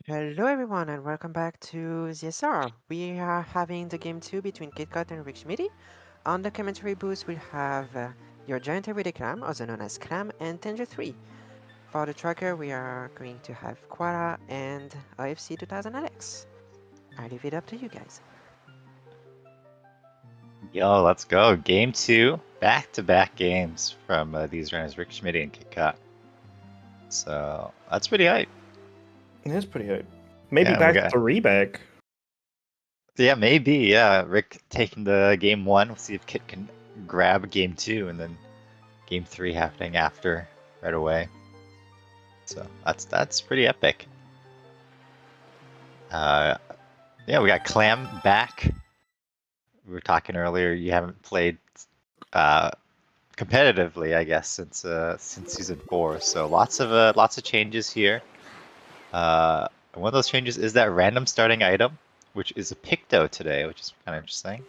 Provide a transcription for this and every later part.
Hello everyone and welcome back to ZSR. We are having the game 2 between Kitcot and Schmidty. On the commentary booth we have your giant everyday clam, also known as Clam, and Tanger 3. For the tracker we are going to have Quara and IFC 2000 Alex. I leave it up to you guys. Yo, let's go. Game 2, back-to-back games from these runners, Rick Schmidty and Kitcot. So, that's pretty hype. It is pretty hype. Maybe Yeah, back 3 back. Yeah, maybe, yeah. Rick taking the game 1. We'll see if Kit can grab game 2, and then game 3 happening after, right away. So, that's pretty epic. Yeah, we got Clam back. We were talking earlier, you haven't played competitively, I guess, since season 4. So lots of changes here. One of those changes is that random starting item, which is a Picto today, which is kind of interesting.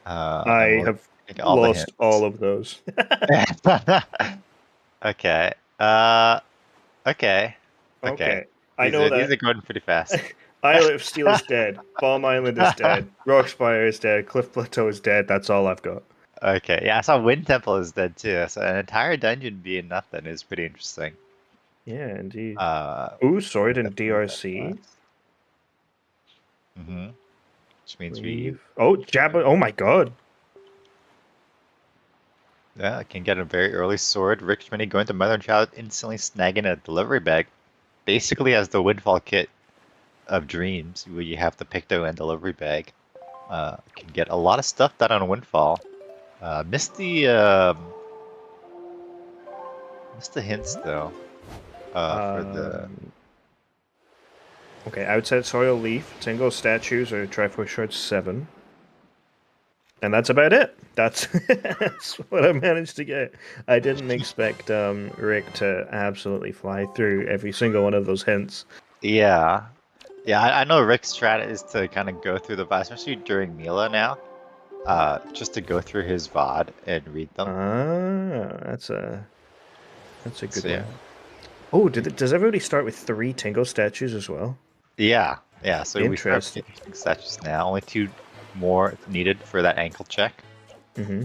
I have lost all of those. Okay. Okay. I know that. These are going pretty fast. Isle of Steel is dead. Bomb Island is dead. Rockspire is dead. Cliff Plateau is dead. That's all I've got. Okay, yeah, I saw Wind Temple is dead too. So an entire dungeon being nothing is pretty interesting. Yeah, indeed. Ooh, Sword and DRC. Mm-hmm. Which means we... Oh, Jabba. Oh my god. Yeah, I can get a very early sword. Rick Schmidty going to Mother and Child, instantly snagging a delivery bag. Basically as the Windfall kit of Dreams, where you have the Picto and delivery bag. Can get a lot of stuff done on Windfall. Missed the hints though. For the... Okay, outside soil leaf, single statues, or Triforce shorts 7. And that's about it. That's what I managed to get. I didn't expect Rick to absolutely fly through every single one of those hints. Yeah. Yeah, I know Rick's strat is to kind of go through the VOD, especially during Mila now. Just to go through his VOD and read them. That's a good one. Yeah. Oh, does everybody start with 3 Tingle statues as well? Yeah. So we start with statues now. Only 2 more needed for that ankle check. Mm-hmm.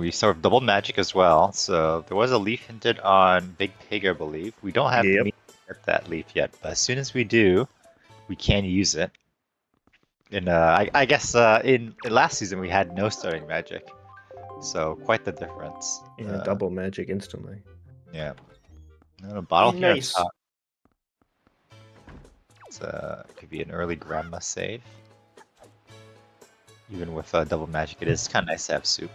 We start with double magic as well. So there was a leaf hinted on Big Pig, I believe. We don't have to get that leaf yet, but as soon as we do, we can use it. And I guess in last season we had no starting magic, so quite the difference. Yeah, double magic instantly. Yeah. A bottle here on top. It's could be an early grandma save. Even with double magic, it is kind of nice to have soup.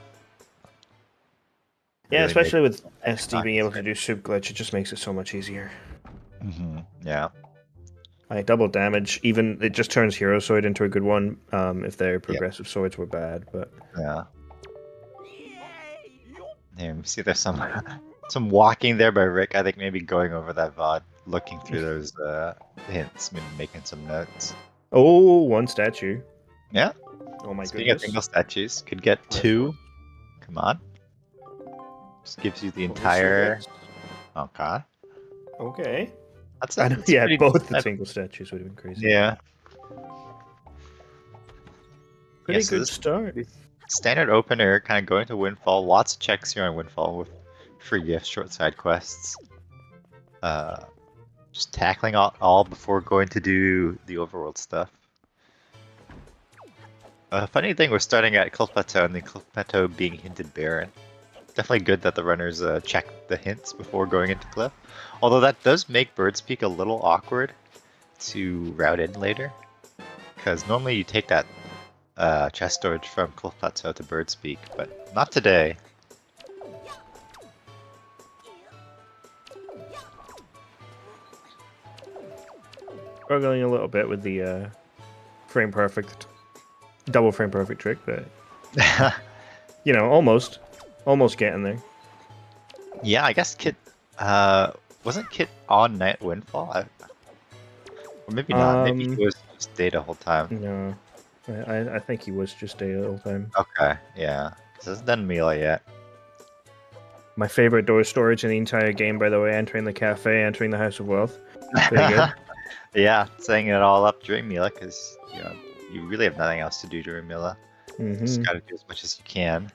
Yeah, really, especially with SD being able to do soup glitch, it just makes it so much easier. Mm-hmm. Yeah. Like double damage, even it just turns Hero Sword into a good one if their progressive swords were bad. But yeah. Yeah, you see there's some walking there by Rick. I think maybe going over that VOD, looking through those hints, maybe making some notes. Oh, 1 statue. Yeah. Oh my Speaking of single statues, could get 2. Come on. Just gives you the entire... Okay. Okay. That's yeah, both the single statues would have been crazy. Yeah. Pretty good start. Standard opener, kind of going to Windfall. Lots of checks here on Windfall with free gifts, short side quests. Just tackling all before going to do the overworld stuff. Funny thing, we're starting at Cliff Plateau, and the Cliff Plateau being hinted barren. Definitely good that the runners check the hints before going into Cliff. Although that does make Bird's Peak a little awkward to route in later. Because normally you take that chest storage from Cliff Plateau to Bird's Peak, but not today. Struggling a little bit with the double frame perfect trick, but you know, almost getting there. Yeah, I guess Kit wasn't Kit on Night Windfall, or maybe not. Maybe he was just Day the whole time. No, I think he was just Day the whole time. Okay, yeah, because it's done Mila yet. My favorite door storage in the entire game, by the way. Entering the cafe, entering the House of Wealth. Pretty good. Yeah, setting it all up during Mila, because you really have nothing else to do during Mila. Just gotta do as much as you can.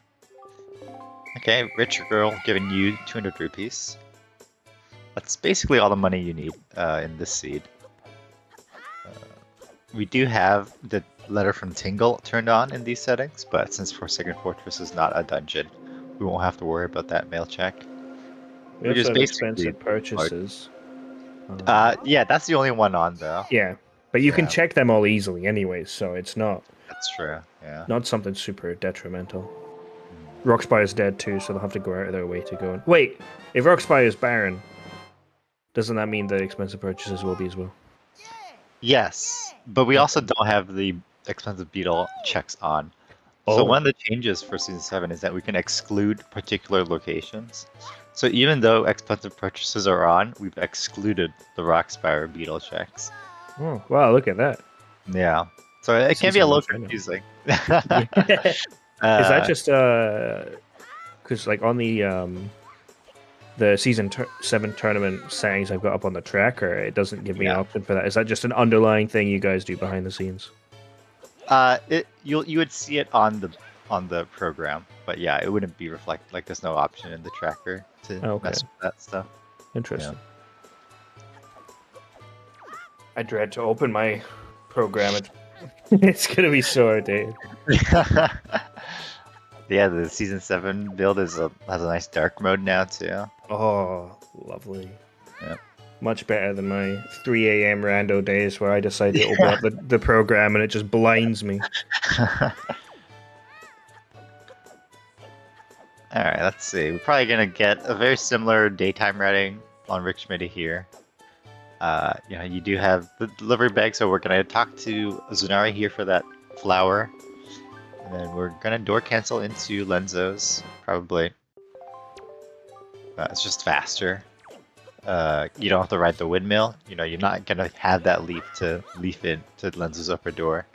Okay, rich girl giving you 200 rupees. That's basically all the money you need in this seed. We do have the letter from Tingle turned on in these settings, but since Forsaken Fortress is not a dungeon, we won't have to worry about that mail check. We Which is also have basically expensive purchases. yeah, that's the only one on though. Yeah, but you can Yeah. check them all easily anyways, so it's not That's true. Yeah. not something super detrimental. Rockspire is dead too, so they'll have to go out of their way to go. Wait, if Rockspire is barren, doesn't that mean the expensive purchases will be as well? Yes, but we also don't have the expensive beetle checks on. Oh. So one of the changes for Season 7 is that we can exclude particular locations. So even though expensive purchases are on, we've excluded the Rockspire beetle checks. Oh, wow, look at that. Yeah. So it can be a little confusing. Is that just because like on the Season 7 tournament settings I've got up on the tracker, it doesn't give me an option for that. Is that just an underlying thing you guys do behind the scenes? You would see it on the program, but yeah, it wouldn't be reflected. Like there's no option in the tracker to mess with that stuff. Interesting. I dread to open my program. It's gonna be so outdated. Yeah, the Season 7 build has a nice dark mode now too. Oh, lovely. Yep. Much better than my 3 a.m. rando days where I decide to open up the program and it just blinds me. Alright, let's see. We're probably gonna get a very similar daytime rating on Rick Schmidty here. You do have the delivery bag, so we're gonna talk to Zunari here for that flower. And then we're gonna door cancel into Lenzo's, probably. It's just faster. You don't have to ride the windmill. You're not gonna have that leaf in to Lenzo's upper door.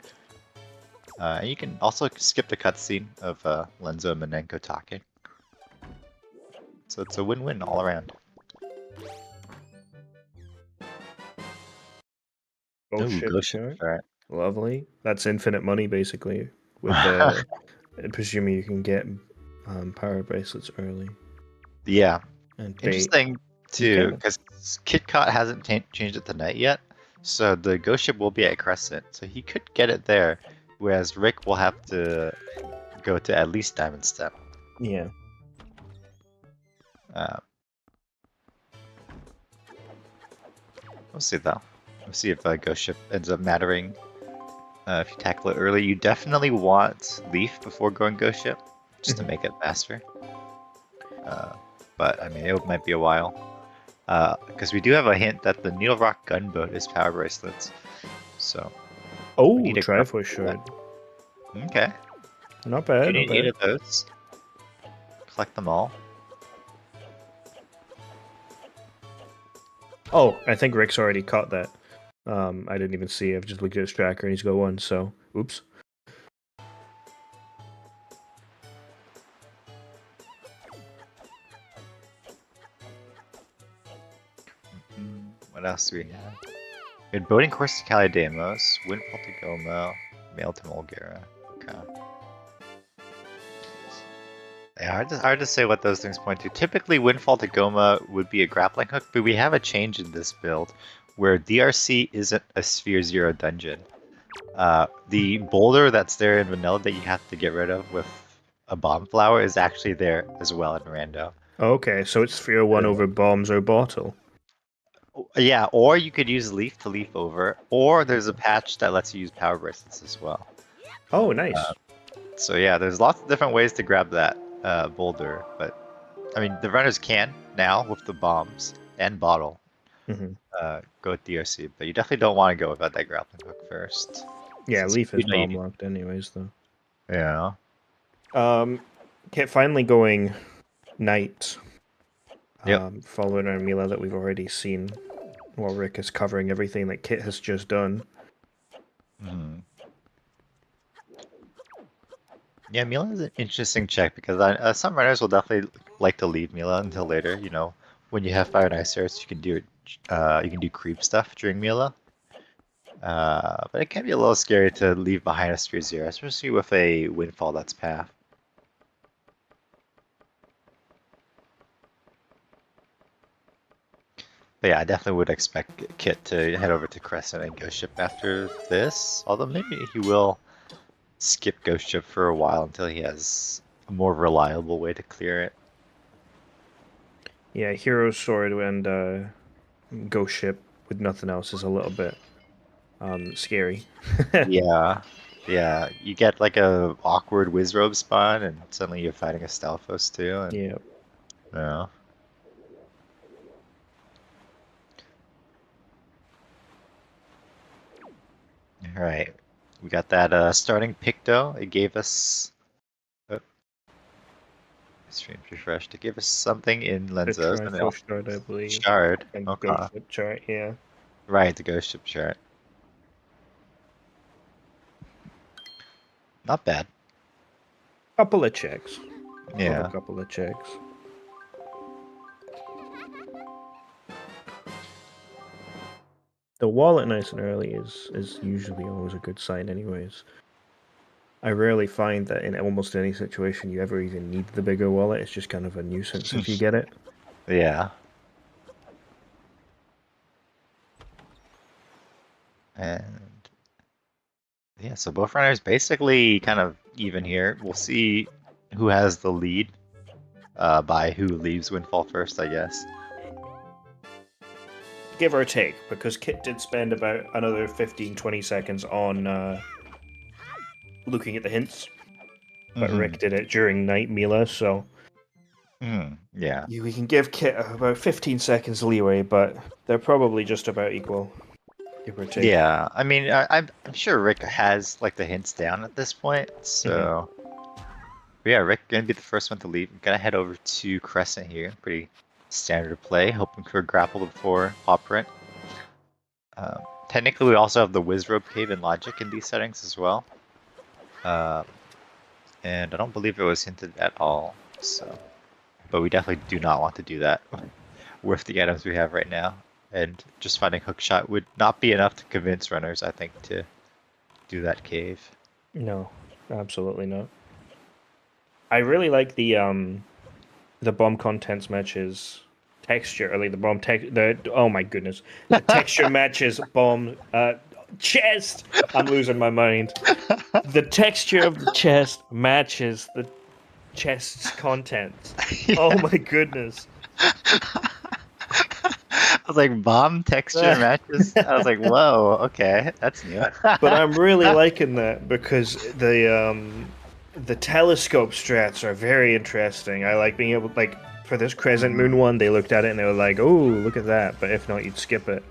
And you can also skip the cutscene of Lenzo and Manenko talking. So it's a win-win all around. Oh, ship. Right. Lovely. That's infinite money, basically. With the, presuming you can get power bracelets early. Yeah. And interesting too, because Kitcot hasn't changed it to night yet, so the ghost ship will be at Crescent, so he could get it there, whereas Rick will have to go to at least Diamond Step. Yeah. We'll see though. We'll see if ghost ship ends up mattering. If you tackle it early, you definitely want Leaf before going ghost ship, just to make it faster. But I mean, it might be a while. Because we do have a hint that the Needle Rock gunboat is power bracelets. So. Oh, Triforce Shard. Okay. Not bad. You need 8 of those. Collect them all. Oh, I think Rick's already caught that. I didn't even see. I've just looked at his tracker and he's got 1. So, oops. What else do we have? We had boating course to Calidamos, windfall to Gomo, mail to Mulgara. Okay. Yeah, hard to say what those things point to. Typically, windfall to Goma would be a grappling hook, but we have a change in this build where DRC isn't a Sphere 0 dungeon. The boulder that's there in Vanilla that you have to get rid of with a bomb flower is actually there as well in Rando. Okay, so it's Sphere 1 over bombs or bottle. Yeah, or you could use leaf to leaf over, or there's a patch that lets you use power bracelets as well. Oh, nice. So yeah, there's lots of different ways to grab that boulder, but I mean the runners can now with the bombs and bottle go with DRC, but you definitely don't want to go without that grappling hook first. Yeah, leaf is bomb locked anyways, though. Yeah. Okay, finally going night. Yep. Following our Mila that we've already seen, while Rick is covering everything that Kit has just done. Yeah, Mila is an interesting check because some runners will definitely like to leave Mila until later. You know, when you have Fire and Ice Arrows, you can do you can do creep stuff during Mila. But it can be a little scary to leave behind a Sphere Zero, especially with a Windfall that's path. But yeah, I definitely would expect Kit to head over to Crescent and Ghost Ship after this. Although maybe he will skip Ghost Ship for a while until he has a more reliable way to clear it. Yeah, Hero Sword and Ghost Ship with nothing else is a little bit scary. Yeah, yeah. You get like a awkward Wizrobe spawn, and suddenly you're fighting a Stalfos too. And, Yeah. yeah. All right, we got that starting Picto. It gave us. Oh, stream refreshed. It gave us something in The Lenzos and Triforce Shard, I believe. Shard. And Okay. Ghost Ship chart, yeah. Right, the Ghost Ship chart. Not bad. Couple of checks. Yeah. A couple of checks. The wallet nice and early is usually always a good sign anyways. I rarely find that in almost any situation you ever even need the bigger wallet. It's just kind of a nuisance if you get it. Yeah. And yeah, so both runners basically kind of even here. We'll see who has the lead by who leaves Windfall first, I guess. Give or take, because Kit did spend about another 15-20 seconds on looking at the hints. But Rick did it during Night Mila, so yeah. we can give Kit about 15 seconds leeway, but they're probably just about equal. Give or take. Yeah, I mean, I'm sure Rick has like the hints down at this point, so but yeah, Rick gonna be the first one to leave. I'm gonna head over to Crescent here. Pretty standard play, hoping for a grapple before Pop Rent. Technically, we also have the Wizrobe Cave and Logic in these settings as well. And I don't believe it was hinted at all, so. But we definitely do not want to do that with the items we have right now. And just finding Hookshot would not be enough to convince runners, I think, to do that cave. No, absolutely not. I really like the bomb contents matches texture, or like the bomb oh my goodness, the texture matches bomb chest. I'm losing my mind. The texture of the chest matches the chest's contents. Yeah. Oh my goodness. I was like, bomb texture matches? I was like, whoa, okay, that's new. But I'm really liking that because the telescope strats are very interesting. I like being able, like, for this Crescent Moon one, they looked at it and they were like, oh, look at that. But if not, you'd skip it.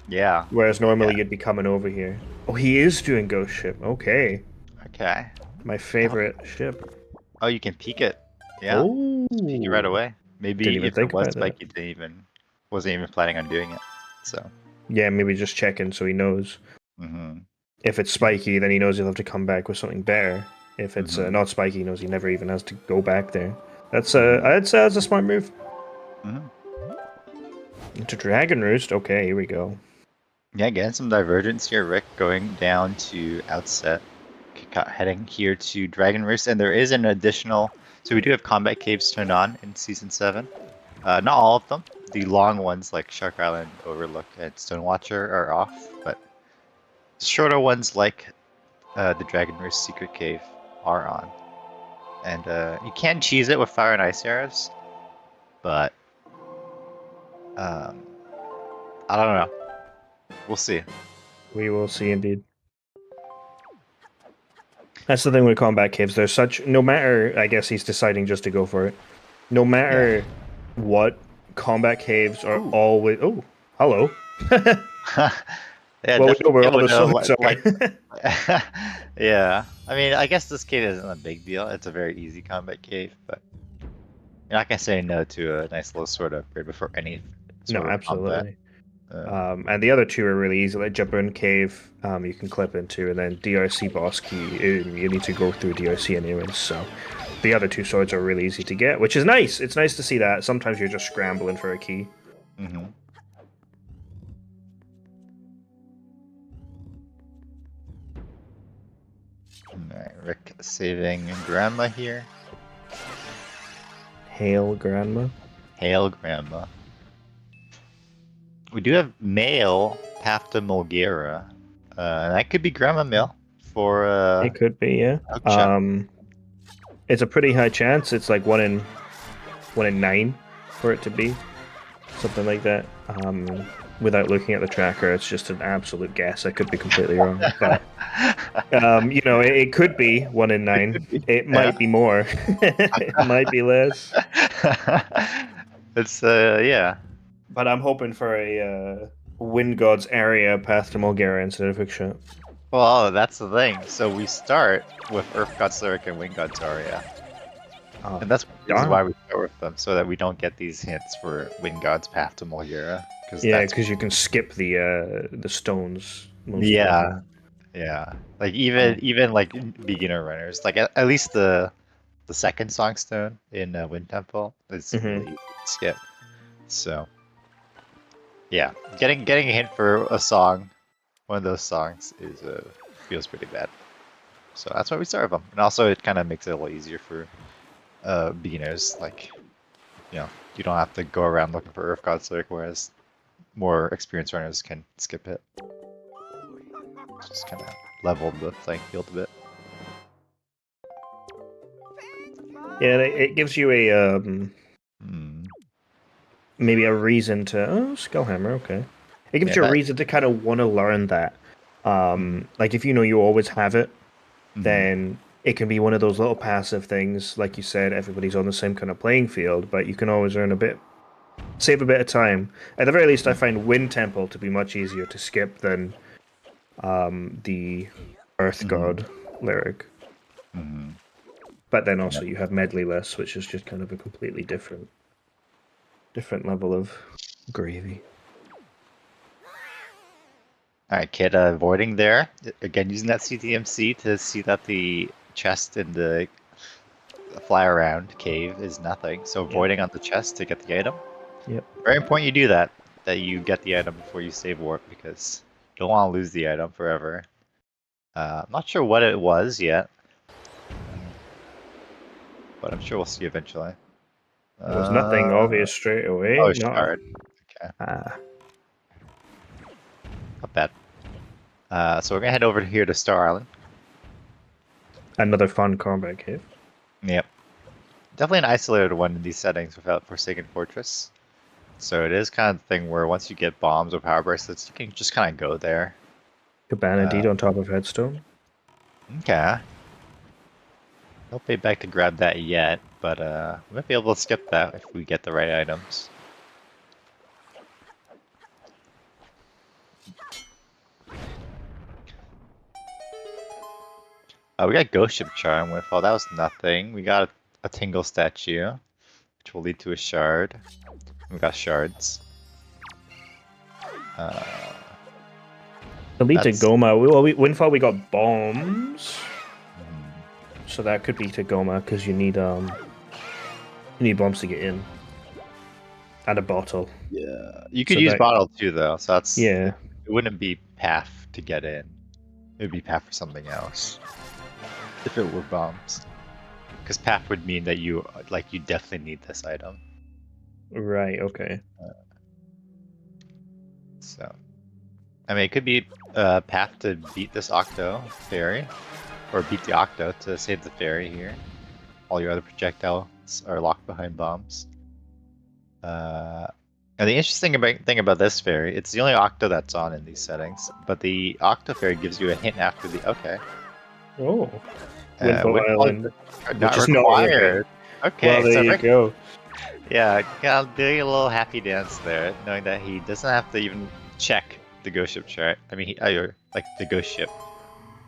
Yeah. Whereas normally you'd be coming over here. Oh, he is doing Ghost Ship. Okay. Okay. My favorite ship. Oh, you can peek it. Yeah. Oh. Peek it right away. Maybe if it was spiky, wasn't even planning on doing it. So. Yeah, maybe just checking so he knows. If it's spiky, then he knows he'll have to come back with something better. If it's not spiky, he knows he never even has to go back there. That's I'd say that's a smart move. Into Dragon Roost. Okay, here we go. Yeah, getting some divergence here. Rick going down to Outset. Kitcot heading here to Dragon Roost, and there is an additional. So we do have combat caves turned on in Season 7. Not all of them. The long ones like Shark Island, Overlook, and Stonewatcher are off, but shorter ones like the Dragon Roost Secret Cave are on. And you can cheese it with Fire and Ice Arrows, but I don't know. We'll see. We will see indeed. That's the thing with combat caves. There's such, no matter, I guess he's deciding just to go for it. No matter what, combat caves are always. Oh, hello. Yeah, well, we're all the like, yeah. I mean, I guess this cave isn't a big deal. It's a very easy combat cave, but you're not gonna say no to a nice little sword upgrade before any. No, absolutely. And the other two are really easy, like Jabun Cave, you can clip into, and then DRC Boss Key, you need to go through DRC anyways, so the other two swords are really easy to get, which is nice. It's nice to see that. Sometimes you're just scrambling for a key. Mm-hmm. Alright, Rick saving Grandma here. Hail, Grandma. Hail, Grandma. We do have male path to Mulgera. And that could be Grandma Mill for It could be, yeah. Hookshot. It's a pretty high chance. It's like 1 in 9 for it to be something like that. Without looking at the tracker, it's just an absolute guess. I could be completely wrong, but it could be 1 in 9. It might be more. It might be less. It's yeah. But I'm hoping for a Wind God's area path to Mulgera instead of Hookshot. Well, that's the thing. So we start with Earth God's Lyric and Wind God's Aria. And that's why we start with them, so that we don't get these hints for Wind God's path to Mulgera. Yeah, because you can skip the stones. Yeah. Like even like beginner runners, like at least the second Songstone in Wind Temple is really easy to skip. So yeah, getting a hint for a song, one of those songs, is feels pretty bad. So that's why we start with them, and also it kind of makes it a little easier for beginners. Like, you don't have to go around looking for Earth God's Lyric, whereas more experienced runners can skip it. Just kind of leveled the playing field a bit. Yeah, it gives you a maybe a reason to Skullhammer. Okay, it gives you a reason to kind of want to learn that. Like if you always have it, then it can be one of those little passive things. Like you said, everybody's on the same kind of playing field, but you can always earn save a bit of time. At the very least, I find Wind Temple to be much easier to skip than the Earth God lyric. But then also you have Medleyless, which is just kind of a completely different level of gravy. Alright, Kid, avoiding there. Again, using that CTMC to see that the chest in the fly around cave is nothing. So avoiding on the chest to get the item. Yep. Very important you do that you get the item before you save warp, because you don't want to lose the item forever. I'm not sure what it was yet, but I'm sure we'll see eventually. There was nothing obvious straight away. Oh, shard. Okay. Not bad. So we're gonna head over here to Star Island. Another fun combat cave. Yep. Definitely an isolated one in these settings without Forsaken Fortress. So it is kind of the thing where once you get bombs or power bracelets, you can just kind of go there. Cabana Deed on top of Headstone. Okay. Don't pay back to grab that yet, but we might be able to skip that if we get the right items. We got Ghost Ship Charm with, that was nothing. We got a Tingle statue, which will lead to a shard. We got shards. The lead to Goma. Windfall, we got bombs. So that could be to Goma, because you need bombs to get in. And a bottle. Yeah. You could use bottle too, though. So that's it wouldn't be path to get in. It would be path for something else. If it were bombs. Because path would mean that you definitely need this item. Right, okay. So, I mean, it could be a path to beat this Octo Fairy, or beat the Octo to save the Fairy here. All your other projectiles are locked behind bombs. And the interesting thing about this Fairy, it's the only Octo that's on in these settings, but the Octo Fairy gives you a hint after the... Okay. Oh. Windfall Island. Not required. Okay, well, there you go. Yeah, doing a little happy dance there, knowing that he doesn't have to even check the ghost ship chart. I mean, like the ghost ship.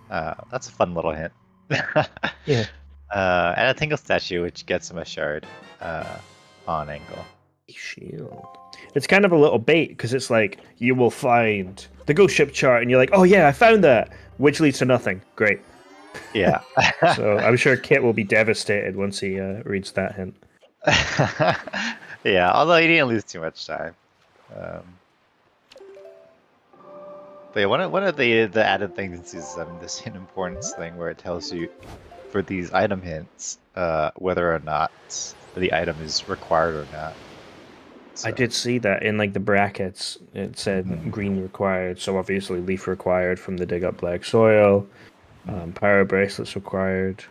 That's a fun little hint. Yeah. And a Tingle statue, which gets him a shard on angle. Shield. It's kind of a little bait because it's like you will find the ghost ship chart, and you're like, oh yeah, I found that, which leads to nothing. Great. Yeah. So I'm sure Kit will be devastated once he reads that hint. Yeah, although he didn't lose too much time. Um, but yeah, one of the added things is this hint importance thing where it tells you for these item hints whether or not the item is required or not. I So, did see that in like the brackets. It said mhm, green required, so obviously leaf required from the dig up black soil. mhm, Power bracelets required.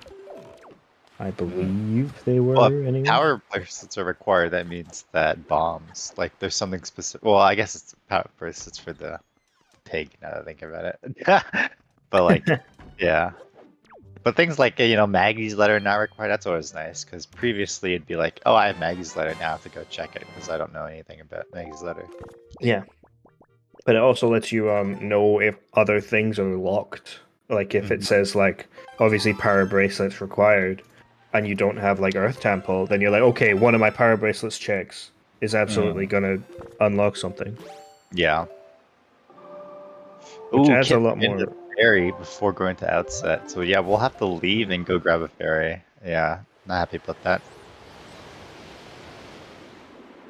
I mhm. believe they Well, if were, anyways. power bracelets are required, that means that bombs, like there's something specific. Well, I guess it's power bracelets for the pig, now that I think about it. But like, yeah. But things like, Maggie's letter not required, that's always nice, because previously it'd be like, oh, I have Maggie's letter, now I have to go check it, because I don't know anything about Maggie's letter. Yeah, but it also lets you know if other things are locked. Like if it Mhm. says like obviously power bracelets required, and you don't have like Earth Temple, then you're like, okay, one of my power bracelets checks is absolutely Mhm. gonna unlock something, Yeah. which Ooh, adds a Kit lot in the more. ferry before going to outset. So yeah, we'll have to leave and go grab a ferry. Yeah, not happy about that.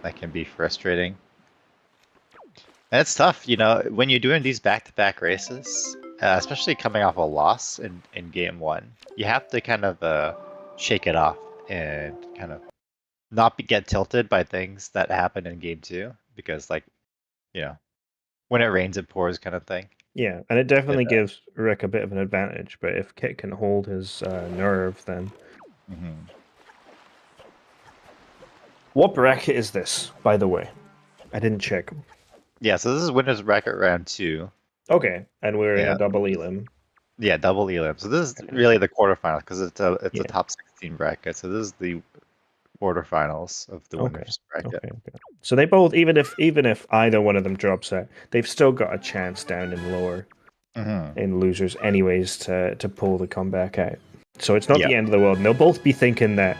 That can be frustrating. And it's tough, when you're doing these back-to-back races, especially coming off a loss in game one, you have to kind of shake it off and kind of not get tilted by things that happen in game two, because like, you know, when it rains, it pours kind of thing. Yeah, and it But, definitely gives Rick a bit of an advantage. But if Kit can hold his nerve, then mhm. what bracket is this, by the way? I didn't check. Yeah, so this is winners bracket round two. Okay, and we're in a Yeah, double elim. yeah, double elim. So this is Okay. really the quarterfinals because it's a Yeah. top 16 bracket. So this is the quarterfinals of the Okay. winners bracket. Okay. Okay. So they both, even if either one of them drops out, they've still got a chance down in lower Hmm. in losers, anyways, to pull the comeback out. So it's not Yeah. the end of the world. And they'll both be thinking that.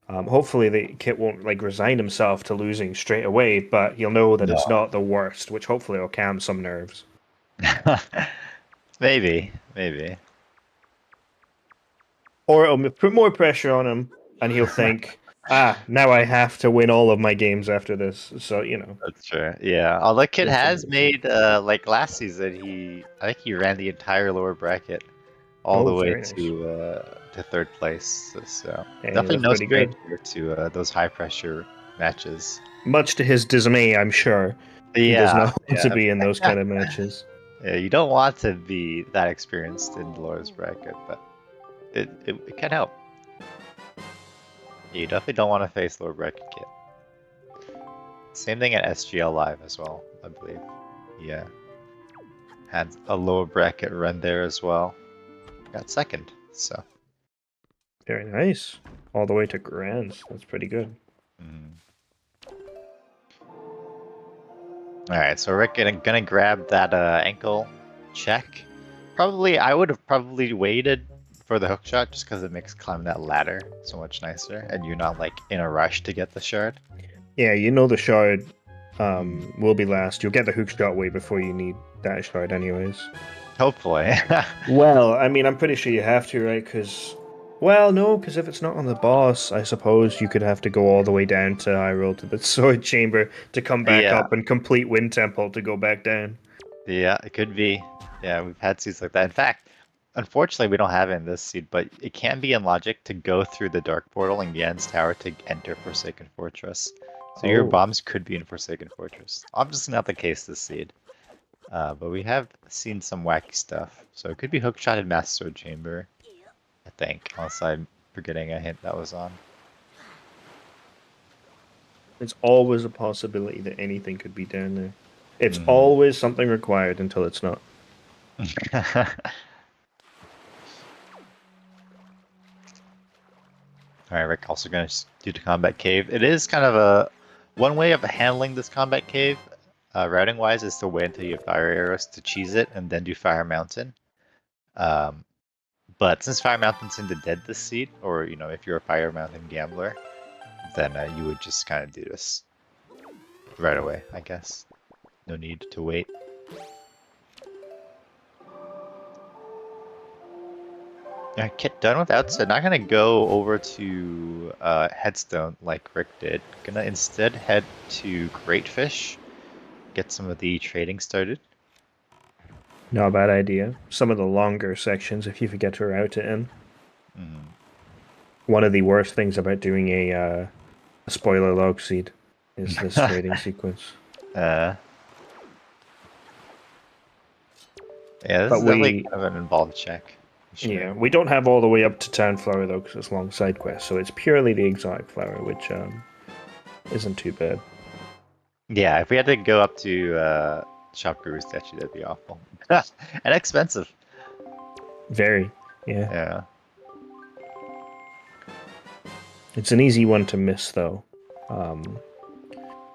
Hopefully, the Kit won't like resign himself to losing straight away, but he'll know that it's No. not the worst, which hopefully will calm some nerves. Maybe, maybe. Or it'll put more pressure on him, and he'll think, "Ah, now I have to win all of my games after this." So That's true. Yeah. Although Kid it's a has reason. made like last season, I think he ran the entire lower bracket all Oh, the way very nice. to third place. So Hey, definitely that's no pretty good. stranger to those high pressure matches. Much to his dismay, I'm sure he does Yeah, not want to yeah. be in those kind of matches. Yeah, you don't want to be that experienced in the lowest bracket, but it can help. You definitely don't want to face lower bracket Kid. Same thing at SGL Live as well, I believe. Yeah, had a lower bracket run there as well. Got second, so. Very nice. All the way to grands. That's pretty good. Mhm. All right, so we're gonna grab that ankle check. Probably, I would have probably waited for the hook shot just because it makes climbing that ladder so much nicer, and you're not like in a rush to get the shard. Yeah, you know the shard Mhm. will be last. You'll get the hook shot way before you need that shard, anyways. Hopefully. Well, I mean, I'm pretty sure you have to, right? Because, well, no, because if it's not on the boss, I suppose you could have to go all the way down to Hyrule to the sword chamber to come back Yeah, up and complete Wind Temple to go back down. yeah, it could be. Yeah, we've had seeds like that. In fact, unfortunately, we don't have it in this seed, but it can be in logic to go through the Dark Portal in Yan's Tower to enter Forsaken Fortress. So your Oh, bombs could be in Forsaken Fortress. Obviously not the case this seed. But we have seen some wacky stuff. So it could be hookshot in Master Sword Chamber, I think, unless I'm forgetting a hint that was on. it's always a possibility that anything could be down there. It's Mhm. always something required until it's not. Alright, Rick, also gonna do the combat cave. It is kind of a one way of handling this combat cave, routing wise, is to wait until you have fire arrows to cheese it and then do Fire Mountain. Um, but since Fire Mountain's in the dead this seed, or if you're a Fire Mountain gambler, then you would just kind of do this. right away, I guess. No need to wait. Kit done with outside. Not gonna go over to Headstone like Rick did. Gonna instead head to Greatfish, get some of the trading started. Not a bad idea. Some of the longer sections, if you forget to route it in. Mm. One of the worst things about doing a spoiler log seed is this trading sequence. Yeah, this But is definitely kind of an involved check. Sure. Yeah, we don't have all the way up to Town Flower though, because it's long side quest. So it's purely the exotic flower, which isn't too bad. Yeah, if we had to go up to Shop Guru statue, that'd be awful. And expensive. Very, yeah. Yeah. It's an easy one to miss though,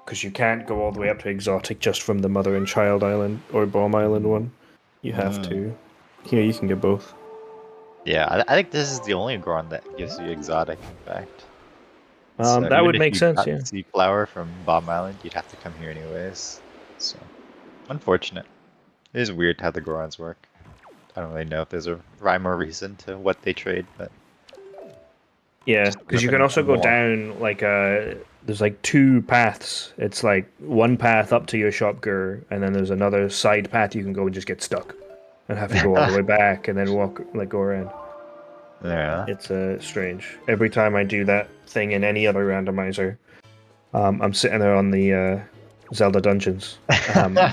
because you can't go all the way up to exotic just from the Mother and Child Island or Bomb Island one. You have to. Here, you can get both. Yeah, I think this is the only Goron that gives you exotic, in fact. That would make sense, yeah. Sea flower from Bomb Island, you'd have to come here anyways. So, unfortunate. It is weird how the Gorons work. I don't really know if there's a rhyme or reason to what they trade, but yeah, because you can also go down like there's like two paths. It's like one path up to your shop Gur, and then there's another side path you can go and just get stuck and have to go all the way back and then walk like go around. Yeah, it's strange. Every time I do that thing in any other randomizer, I'm sitting there on the Zelda dungeons,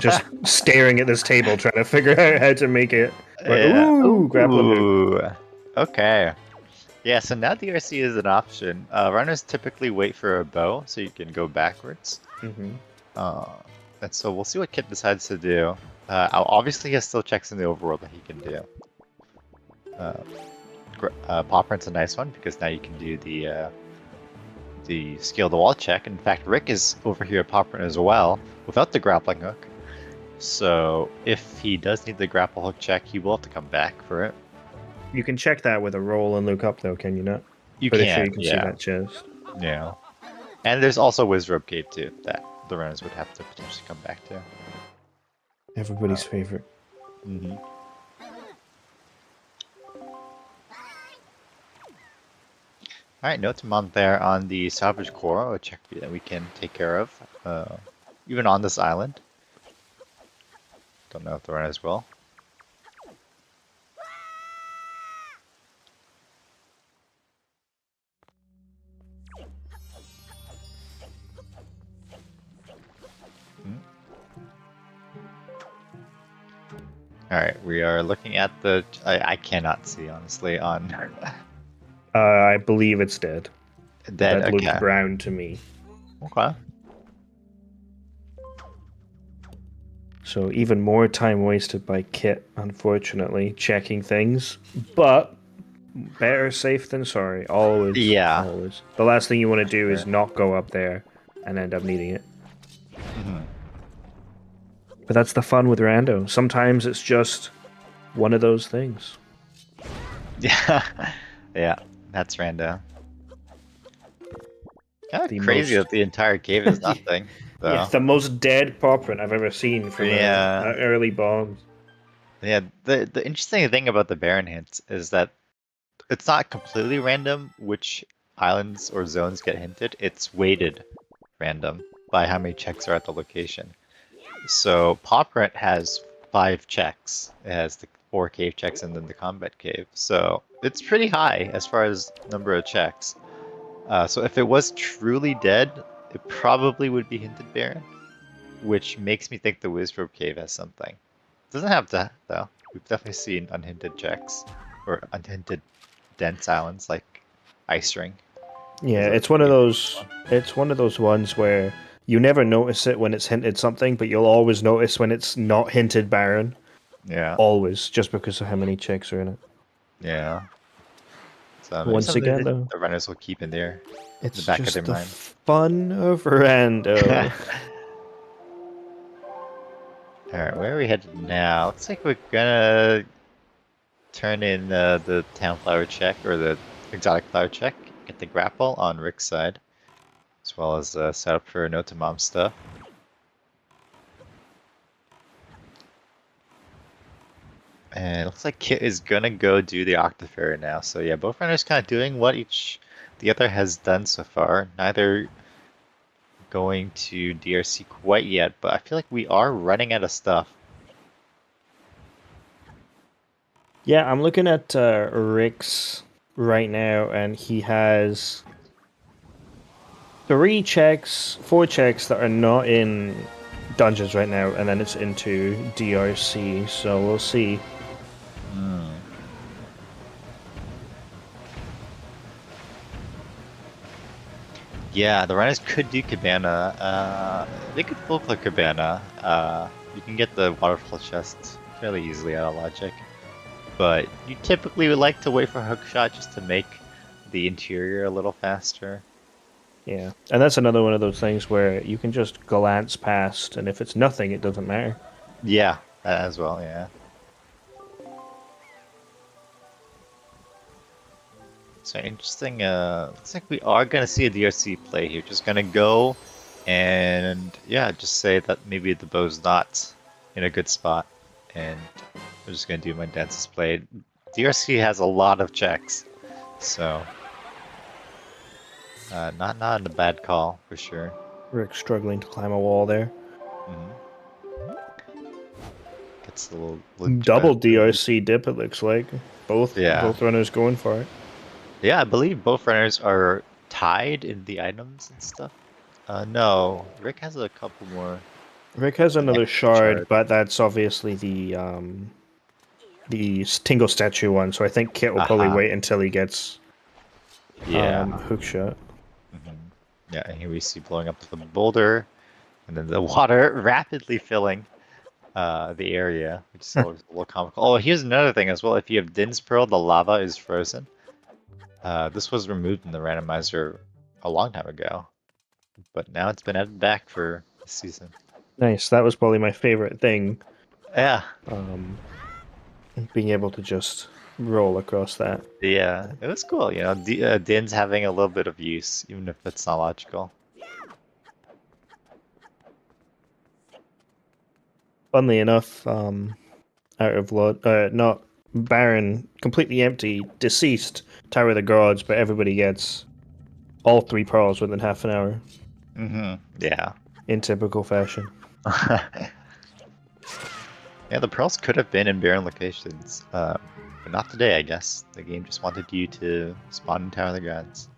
just staring at this table, trying to figure out how to make it. Like, yeah. Ooh, grappling hook. Okay. Yeah, so now DRC is an option. Runners typically wait for a bow, so you can go backwards. Mm-hmm. And so we'll see what Kit decides to do. Obviously, he has still checks in the overworld that he can do. Popprint's a nice one because now you can do the scale the wall check. In fact, Rick is over here at Popprint as well without the grappling hook. So if he does need the grapple hook check, he will have to come back for it. You can check that with a roll and look up though, can you not? You Pretty can, sure you can yeah. see that chest. Yeah. And there's also Wizrobe Cave too that the runners would have to potentially come back to. Everybody's favorite. Mm-hmm. Alright, note to mount there on the salvage core, a check that we can take care of, even on this island. Don't know if the runners will. Alright, we are looking at the... I cannot see, honestly, on... I believe it's dead. Dead, that okay. looks brown to me. Okay. So even more time wasted by Kit, unfortunately, checking things. But better safe than sorry. Always. Yeah. Always. The last thing you want to do is not go up there and end up needing it. Mm-hmm. But that's the fun with rando. Sometimes it's just one of those things. Yeah. Yeah, that's rando. Kind of crazy that the entire cave is nothing. So. Yeah, the most dead popprint I've ever seen from early bombs. Yeah, the interesting thing about the Baron hints is that it's not completely random which islands or zones get hinted. It's weighted random by how many checks are at the location. So Popprint has 5 checks. It has the 4 cave checks and then the combat cave. So it's pretty high as far as number of checks. So if it was truly dead, it probably would be hinted Baron, which makes me think the Wizrobe Cave has something. Doesn't have to, though. We've definitely seen unhinted checks, or unhinted dense islands like Ice Ring. Yeah, it's one of those. It's one of those ones where you never notice it when it's hinted something, but you'll always notice when it's not hinted Baron. Yeah. Always, just because of how many checks are in it. Yeah. So once again, though, the runners will keep in there. It's the back just of their the mind. fun of rando. Alright, where are we headed now? Looks like we're gonna turn in the town flower check, or the exotic flower check, get the grapple on Rick's side, as well as set up for Notamom stuff. And it looks like Kit is gonna go do the Octoferry now. So yeah, both runners kind of doing what the other has done so far. Neither going to DRC quite yet, but I feel like we are running out of stuff. Yeah, I'm looking at Rick's right now, and he has 4 checks that are not in dungeons right now, and then it's into DRC. So we'll see. Hmm. Yeah, the runners could do Cabana. They could full click Cabana. You can get the waterfall chests fairly easily out of logic. But you typically would like to wait for hookshot just to make the interior a little faster. Yeah, and that's another one of those things where you can just glance past, and if it's nothing, it doesn't matter. Yeah, that as well, yeah. So interesting, looks like we are gonna see a DRC play here. Just gonna go and yeah, just say that maybe the bow's not in a good spot. And I'm just gonna do my dances play. DRC has a lot of checks, so not a bad call for sure. Rick's struggling to climb a wall there. Gets a little Double DRC dip, it looks like. Both runners going for it. Yeah, I believe both runners are tied in the items and stuff. No, Rick has a couple more. Rick has another shard, but that's obviously the Tingle statue one. So I think Kit will probably wait until he gets hookshot. Yeah, and here we see blowing up the boulder, and then the water rapidly filling the area, which is always a little comical. Oh, here's another thing as well. If you have Din's Pearl, the lava is frozen. This was removed in the randomizer a long time ago, but now it's been added back for this season. Nice. That was probably my favorite thing. Yeah. Being able to just roll across that. Yeah, it was cool. You know, Din's having a little bit of use, even if it's not logical. Funnily enough, out of not Baron, completely empty, deceased, Tower of the Gods, but everybody gets all 3 pearls within half an hour. Yeah. In typical fashion. Yeah, the pearls could have been in barren locations, but not today, I guess. The game just wanted you to spawn in Tower of the Gods.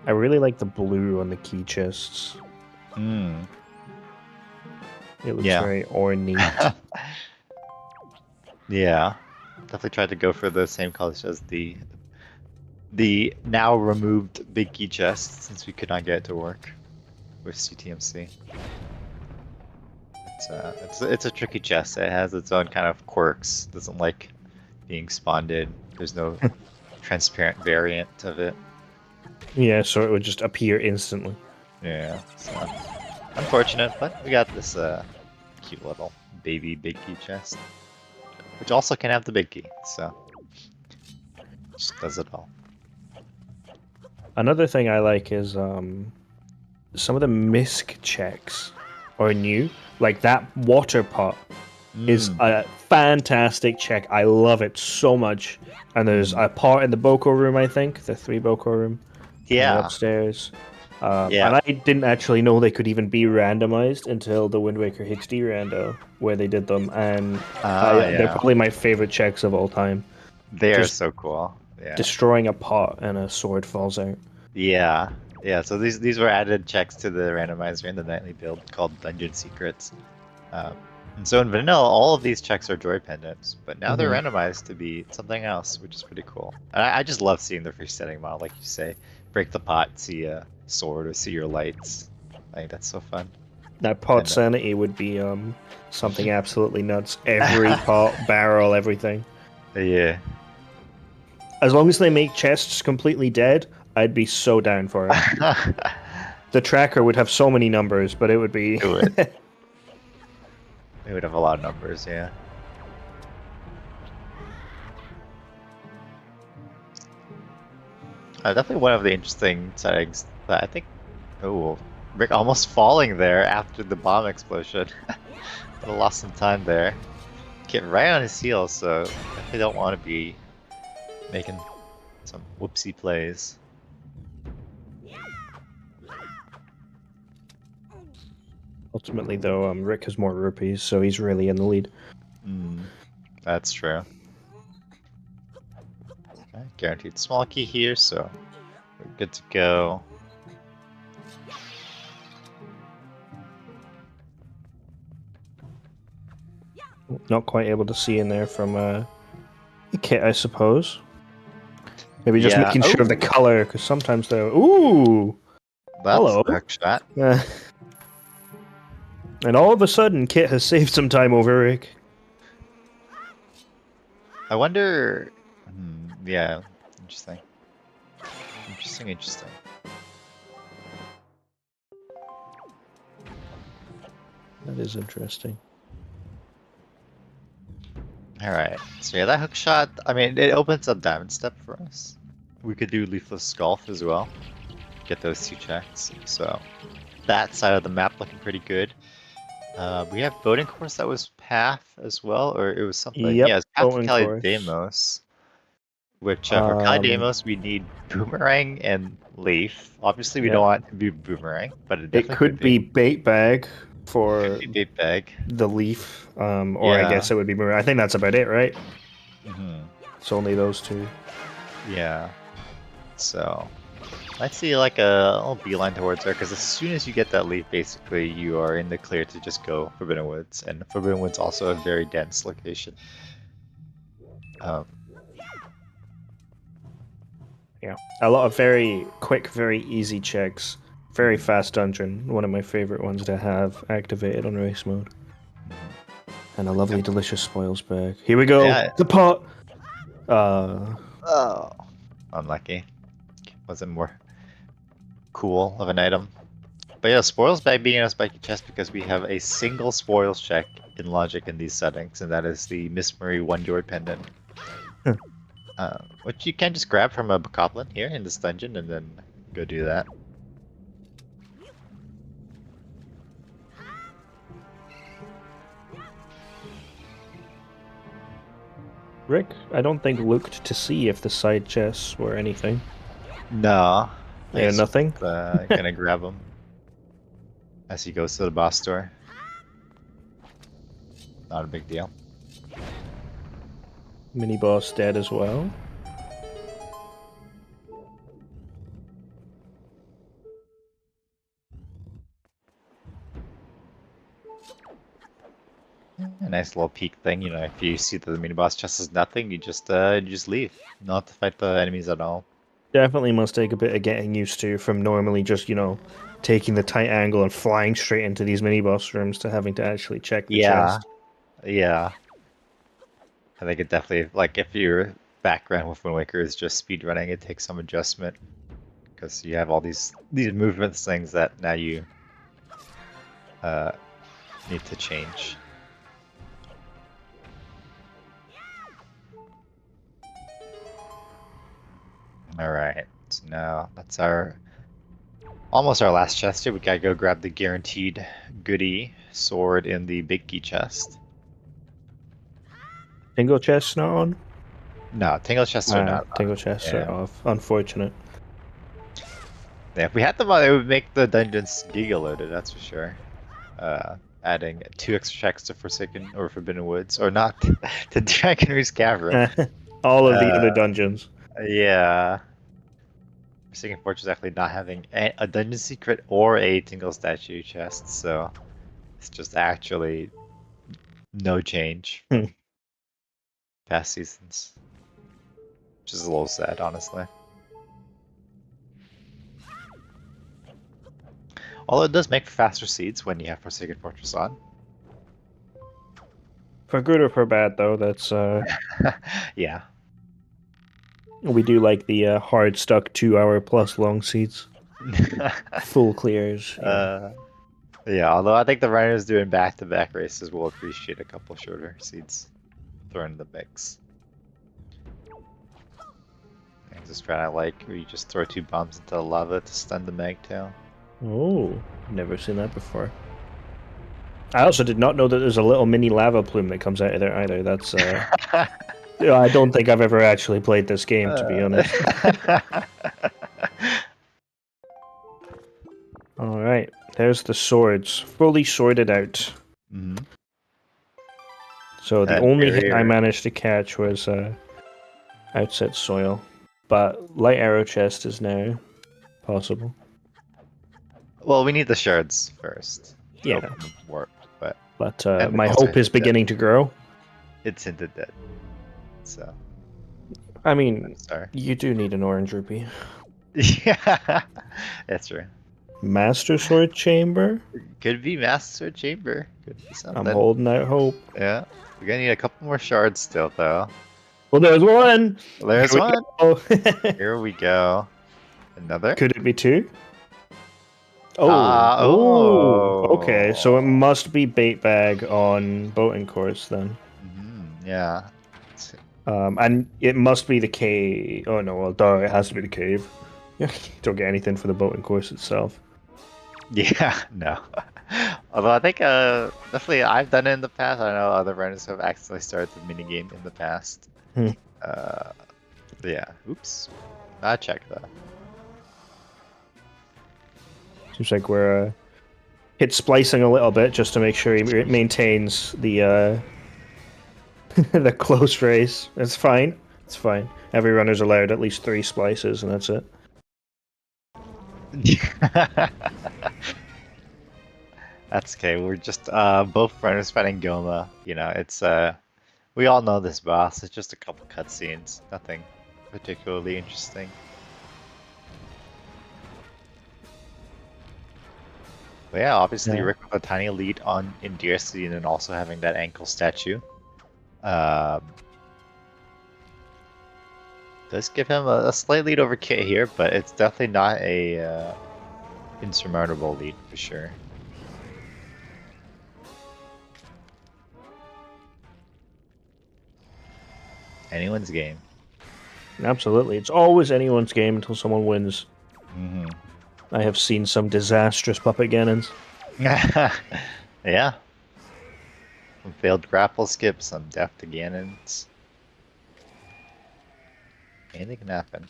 I really like the blue on the key chests. It looks very ornate. Yeah, definitely tried to go for the same colors as the now removed big key chest, since we could not get it to work with CTMC. It's a tricky chest. It has its own kind of quirks. Doesn't like being spawned in. There's no transparent variant of it. Yeah, so it would just appear instantly. Yeah, so unfortunate, but we got this cute little baby big key chest, which also can have the big key, so just does it all. Another thing I like is some of the misc checks are new. Like that water pot is a fantastic check. I love it so much. And there's a part in the Boko room, I think, the 3 Boko room. Yeah. Upstairs. And I didn't actually know they could even be randomized until the Wind Waker HD rando, where they did them. And they're probably my favorite checks of all time. They are so cool. Yeah. Destroying a pot and a sword falls out. Yeah. Yeah, so these were added checks to the randomizer in the nightly build called Dungeon Secrets. And so in vanilla, all of these checks are joy pendants, but now they're randomized to be something else, which is pretty cool. And I just love seeing the freestanding model, like you say. Break the pot, see a sword, or see your lights. I think that's so fun. That pot sanity would be something absolutely nuts. Every pot, barrel, everything. Yeah. As long as they make chests completely dead, I'd be so down for it. The tracker would have so many numbers, but it would be... It would. It would have a lot of numbers, yeah. Definitely one of the interesting settings that I think... Oh, Rick almost falling there after the bomb explosion. lost some time there. Get right on his heels, so definitely don't want to be making some whoopsie plays. Ultimately, though, Rick has more rupees, so he's really in the lead. That's true. Okay, guaranteed small key here, so we're good to go. Not quite able to see in there from Kit, I suppose. Maybe just Yeah. making sure of the color, because sometimes they're... Ooh! That's Hello. the hook shot. And all of a sudden, Kit has saved some time over Rick. I wonder... yeah, interesting. Interesting. That is interesting. Alright, so yeah, that hook shot, I mean, it opens up Diamond Step for us. We could do Leafless Golf as well. Get those 2 checks. So, that side of the map looking pretty good. We have Boating Course that was Path as well, or it was something. Yep, Yeah, it's Path to Boating Cali Course. Deimos. Which, for Cali Deimos, we need Boomerang and Leaf. Obviously, we don't want it to be Boomerang, but it definitely could be Bait Bag for Could be Bait Bag. the Leaf, or I guess it would be Boomerang. I think that's about it, right? It's only those 2. Yeah. So, I see like a little beeline towards her, because as soon as you get that leaf, basically, you are in the clear to just go Forbidden Woods, and Forbidden Woods also a very dense location. Yeah, a lot of very quick, very easy checks. Very fast dungeon, one of my favorite ones to have activated on race mode. And a lovely, delicious spoils bag. Here we go, the pot! Oh, unlucky. Wasn't more cool of an item. But yeah, spoils bag being in a spiky chest because we have a single spoils check in logic in these settings, and that is the Miss Marie 1-Yard pendant. Which you can just grab from a Bokoblin here in this dungeon and then go do that. Rick, I don't think looked to see if the side chests were anything. No. Yeah, nothing? Gonna grab him as he goes to the boss door. Not a big deal. Mini boss dead as well. A nice little peek thing, you know, if you see that the mini boss chest is nothing, you just leave. Not to fight the enemies at all. Definitely must take a bit of getting used to from normally just, you know, taking the tight angle and flying straight into these mini boss rooms to having to actually check the chest. Yeah. I think it definitely, like, if your background with Wind Waker is just speedrunning, it takes some adjustment. Because you have all these movements things that now you need to change. Alright, so now that's almost our last chest here. We gotta go grab the guaranteed goodie sword in the big key chest. Tingle chests not on? No, tingle chests are not on. Tingle chests are off. Unfortunate. Yeah, if we had them on, it would make the dungeons giga-loaded, that's for sure. Adding 2 extra checks to Forsaken or Forbidden Woods, or not, to Dragon Reef's Cavern. All of the other dungeons. Yeah. Forsaken Fortress actually not having a dungeon secret or a tingle statue chest, so it's just actually no change from past seasons. Which is a little sad, honestly. Although it does make for faster seeds when you have Forsaken Fortress on. For good or for bad, though, that's Yeah. We do like the hard stuck 2-hour plus long seeds. Full clears. Yeah, although I think the runners doing back-to-back races will appreciate a couple shorter seeds thrown in the mix. I'm just trying to like where you just throw 2 bombs into the lava to stun the magtail. Oh, never seen that before. I also did not know that there's a little mini lava plume that comes out of there either. That's I don't think I've ever actually played this game, to be honest. All right, there's the swords, fully sorted out. Mm-hmm. So the only hit I barrier. managed to catch was outset soil, but light arrow chest is now possible. Well, we need the shards first to Yeah, open the warp, but but and my also hope is hinted dead. beginning to grow. It's hinted dead. So I mean, sorry. you do need an orange rupee. Yeah, that's right. Master Sword Chamber? Could be Master Chamber. Could be I'm something. holding out hope. Yeah. We're gonna need a couple more shards still, though. Well, there's one! There's Here we one. go. Here we go. Another. Could it be two? Oh, okay. So it Oh. must be bait bag on boating course then. Yeah. And it must be the cave. Oh no, well, duh, it has to be the cave. You don't get anything for the boating course itself. Yeah. No. Although I think definitely I've done it in the past. I know other runners have accidentally started the minigame in the past. Hmm. Yeah. Oops. I checked that. Seems like we're hit splicing a little bit just to make sure he maintains the the close race. It's fine. It's fine. Every runner's allowed at least 3 splices, and that's it. That's okay. We're just both runners fighting Goma. You know, it's we all know this boss. It's just a couple cutscenes. Nothing particularly interesting. But yeah, obviously Yeah. Rick with a tiny lead on in DRC and then also having that ankle statue. Does give him a slight lead over Kit here, but it's definitely not a insurmountable lead for sure. Anyone's game. Absolutely. It's always anyone's game until someone wins. Mm-hmm. I have seen some disastrous puppet Ganons. Yeah. Some failed grapple skips, some death to Ganons. Anything can happen.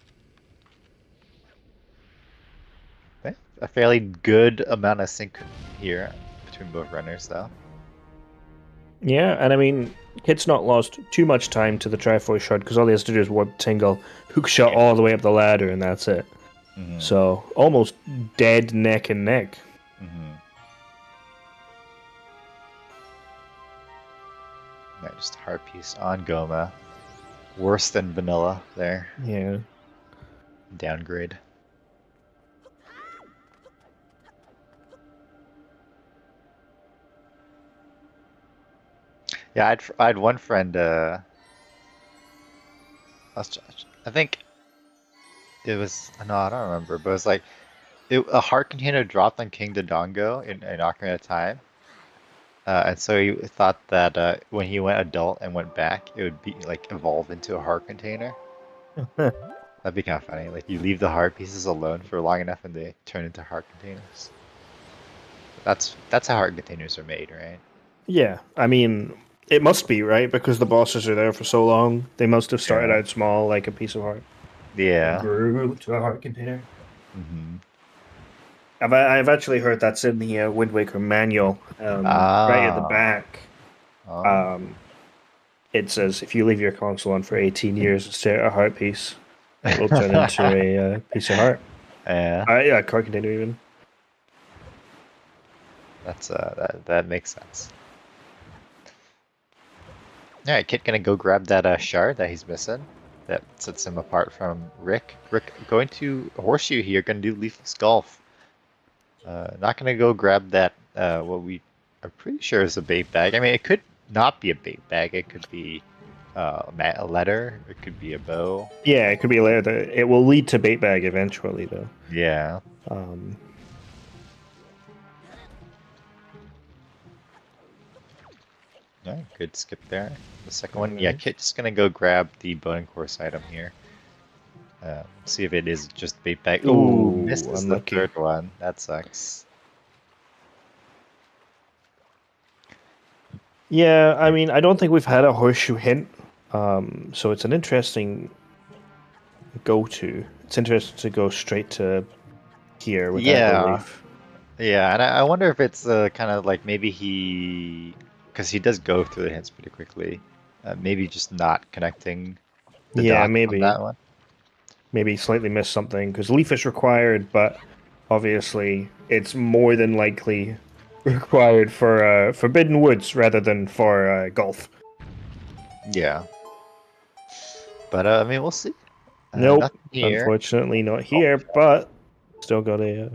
Okay. A fairly good amount of sync here between both runners, though. Yeah, and I mean, Kit's not lost too much time to the Triforce shot because all he has to do is warp Tingle, hook shot Yeah. all the way up the ladder, and that's it. Mm-hmm. So, almost dead neck and neck. Mm-hmm. Yeah, just a heart piece on Goma. Worse than vanilla there. Yeah. Downgrade. Yeah, I had one friend. I think it was no, I don't remember, but it was like a heart container dropped on King Dodongo in Ocarina of Time, and so he thought that when he went adult and went back, it would be like evolve into a heart container. That'd be kind of funny. Like you leave the heart pieces alone for long enough, and they turn into heart containers. That's how heart containers are made, right? Yeah, I mean, it must be, right? Because the bosses are there for so long. They must have started Yeah. out small, like a piece of heart. Yeah. Grew to a heart container. Mm-hmm. I've actually heard that's in the Wind Waker manual, right at the back. Oh. It says if you leave your console on for 18 years and stare at a heart piece, it will turn into a piece of heart. Yeah. Yeah, a heart container even. That's that makes sense. All right, Kit gonna go grab that shard that he's missing. That sets him apart from Rick. Rick going to horseshoe here, gonna do leafless golf. Not gonna go grab that. What we are pretty sure is a bait bag. I mean, it could not be a bait bag. It could be a letter. It could be a bow. Yeah, it could be later. It will lead to bait bag eventually, though. Yeah. Yeah, good skip there. The second one, yeah, Kit's gonna go grab the boating course item here. See if it is just bait bag. Ooh, missed the unlucky. third one. That sucks. Yeah, I mean, I don't think we've had a horseshoe hint, so it's an interesting go-to. It's interesting to go straight to here without the Yeah, leaf. yeah, and I wonder if it's kind of like maybe because he does go through the hints pretty quickly. Maybe just not connecting the Yeah, dots on maybe. that one. Maybe slightly missed something, because leaf is required, but obviously it's more than likely required for Forbidden Woods rather than for golf. Yeah, but I mean, we'll see. Nope, Nothing here. unfortunately not Oh, here, but still got a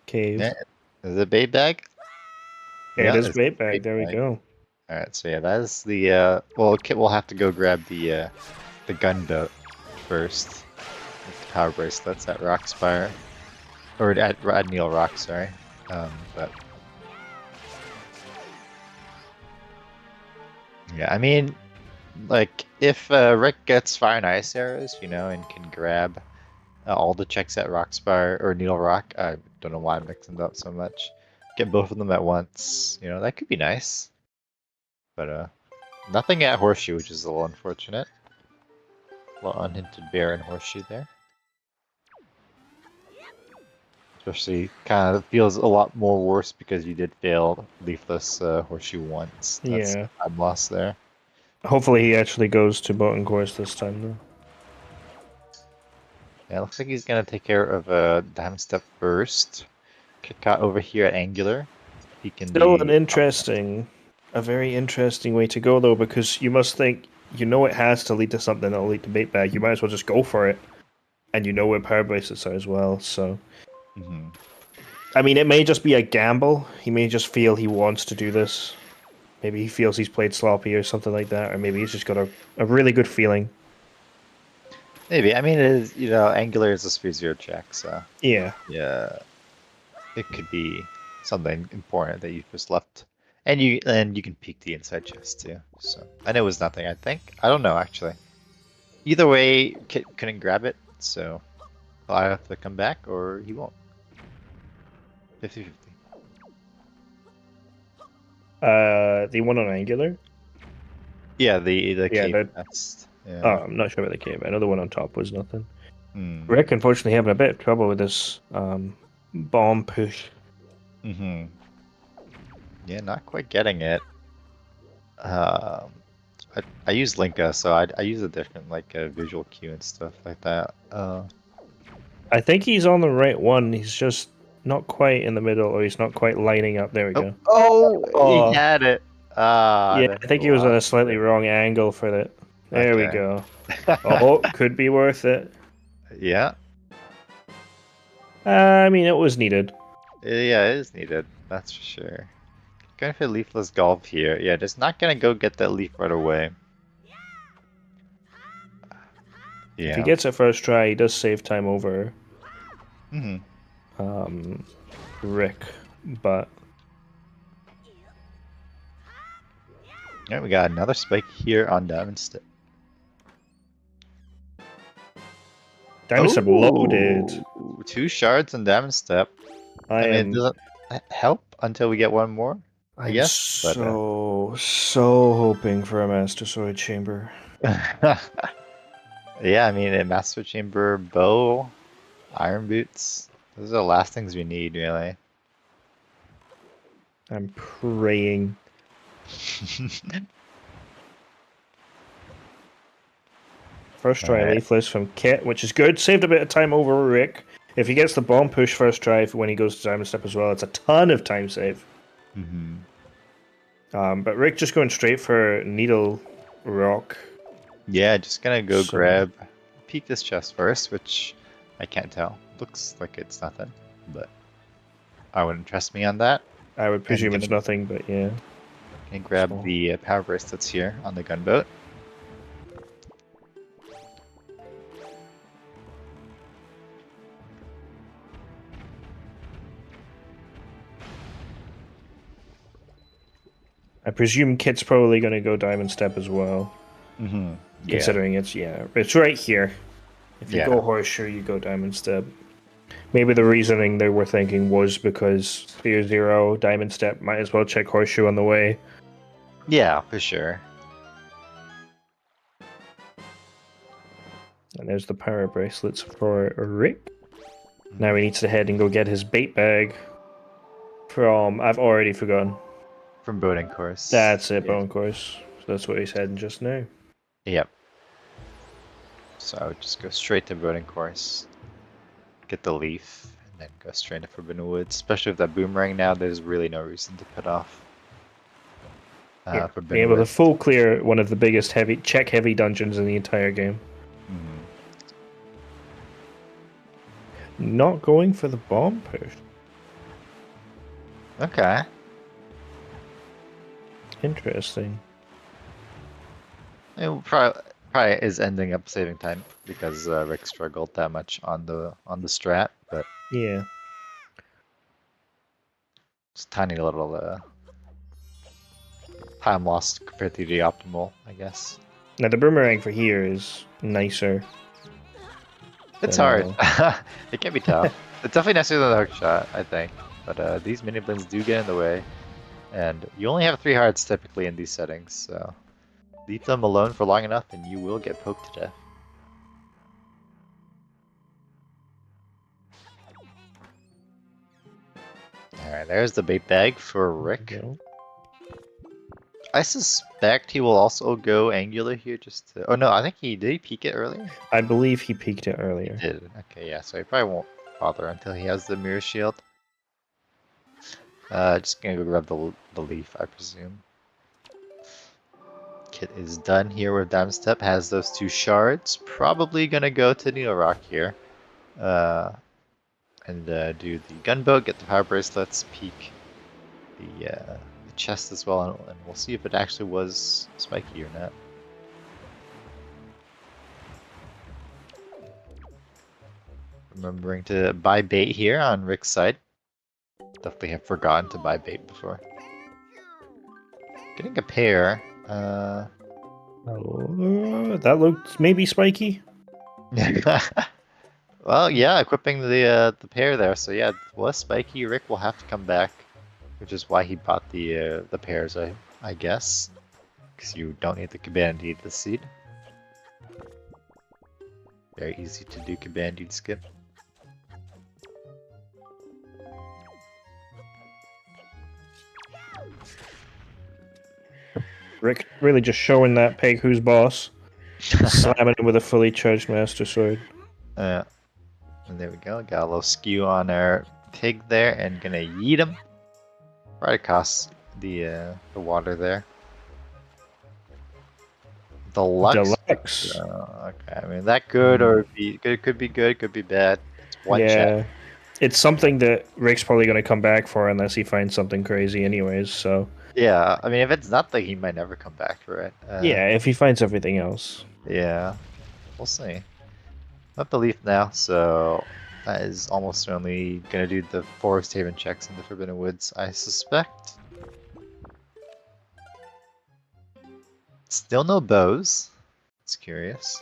cave. yeah. Is it bait bag? It Yeah, is it's bait bag, bait there we bag. go. All right, so yeah, that is the well, Kit will have to go grab the gunboat first. With the power bracelets at Rockspire, or at Neil Rock, sorry. But yeah, I mean, like if Rick gets fire and ice arrows, and can grab all the checks at Rockspire or Neil Rock. I don't know why I'm mixing them up so much. Get both of them at once. That could be nice. But nothing at Horseshoe, which is a little unfortunate. A little unhinted bear and Horseshoe there. Especially kind of feels a lot more worse because you did fail Leafless Horseshoe once. That's Yeah. I'm lost there. Hopefully he actually goes to Boating Course this time, though. Yeah, looks like he's gonna take care of Diamond Step first. Kitcot over here at Angular. He can Still an be a very interesting way to go, though, because you must think, it has to lead to something that'll lead to bait bag. You might as well just go for it. And you know where power bracelets are as well, so... Mhm. I mean, it may just be a gamble. He may just feel he wants to do this. Maybe he feels he's played sloppy or something like that, or maybe he's just got a really good feeling. Maybe. I mean, it is, Angular is a speed zero check, so Yeah. yeah, it could be something important that you just left. And you can peek the inside chest too. So and it was nothing, I think. I don't know actually. Either way, Kit couldn't grab it, so I have to come back or he won't. 50-50. The one on Angular? Yeah, the Yeah, cave that... nest. Oh, Yeah. I'm not sure about the cave. I know the one on top was nothing. Hmm. Rick, unfortunately, having a bit of trouble with this bomb push. Mm-hmm. Yeah, not quite getting it. Um, I use Linka, so I use a different like visual cue and stuff like that. I think he's on the right one. He's just not quite in the middle, or he's not quite lining up. There we Oh, go. oh, he Oh, had it. Ah, yeah, then I he think he was on a lost slightly it. wrong angle for it. There we Okay. go. Oh, could be worth it. Yeah, I mean, it was needed. yeah, it is needed. That's for sure. Going for leafless golf here. Yeah, just not gonna go get that leaf right away. If he Yeah. gets it first try, he does save time over Mm-hmm. um, Rick, but Yeah, we got another spike here on Diamond Step. Diamond Step loaded. Oh, 2 shards on Diamond Step. I mean, it doesn't help until we get one more, I I'm guess. But so hoping for a Master Sword Chamber. yeah, I mean, a Master Chamber, bow, iron boots. Those are the last things we need, really. I'm praying. First try Alright. leafless from Kit, which is good. Saved a bit of time over Rick. If he gets the bomb push first try when he goes to Diamond Step as well, it's a ton of time save. Mm-hmm. But Rick just going straight for Needle Rock. Yeah, just gonna go So- peek this chest first, which I can't tell. Looks like it's nothing, but I wouldn't trust me on that. I would presume And it's nothing, but yeah. Can grab So- the power bracelets here on the gunboat. I presume Kit's probably going to go Diamond Step as well. Mm-hmm. Considering it's right here. If you Yeah. go Horseshoe, you go Diamond Step. Maybe the reasoning they were thinking was because Clear Zero, Diamond Step, might as well check Horseshoe on the way. Yeah, for sure. And there's the power bracelets for Rick. Now he needs to head and go get his bait bag from... I've already forgotten. From boating course. That's it, Yeah. bone course. So that's what he's heading just now. Yep. So I would just go straight to boating course, get the leaf, and then go straight to Forbidden Woods. Especially with that boomerang now, there's really no reason to put off Yeah. Being Forbidden able to Woods. full clear one of the biggest heavy dungeons in the entire game. Mhm. Not going for the bomb push. Okay. Interesting. It probably is ending up saving time because Rick struggled that much on the strat, but Yeah. it's tiny little time lost compared to the optimal, I guess. Now the boomerang for here is nicer. It's than, hard. It can be tough. It's definitely nicer than the hook shot, I think. But these mini blends do get in the way, and you only have 3 hearts typically in these settings, so leave them alone for long enough, and you will get poked to death. Alright, there's the bait bag for Rick. you know. I suspect he will also go angular here just to... Oh no, I think did he peek it earlier? I believe he peeked it earlier. He did. Okay, yeah, so he probably won't bother until he has the mirror shield. Just gonna go grab the leaf, I presume. Kit is done here with Dime Step, has those 2 shards. Probably gonna go to Needle Rock here. And do the gunboat, get the power bracelets, peek the chest as well, and we'll see if it actually was spiky or not. Remembering to buy bait here on Rick's side. Definitely have forgotten to buy bait before. Getting a pair. Oh, that looked maybe spiky. Well, yeah, equipping the pair there. So yeah, it was spiky. Rick will have to come back, which is why he bought the pairs, I guess, because you don't need the Cabana to eat the seed. Very easy to do Cabana skip. Rick really just showing that peg who's boss. Slamming him with a fully charged Master Sword. And there we go. Got a little skew on our pig there, and gonna yeet him right across the water there. Deluxe. Deluxe. Okay, I mean that could be good. Could be good. Could be bad. It's one Yeah. check. It's something that Rick's probably going to come back for unless he finds something crazy anyways, so... Yeah, I mean if it's nothing, he might never come back for it. yeah, if he finds everything else. Yeah, we'll see. Not the leaf now, so that is almost certainly gonna do the Forest Haven checks in the Forbidden Woods, I suspect. Still no bows. It's curious.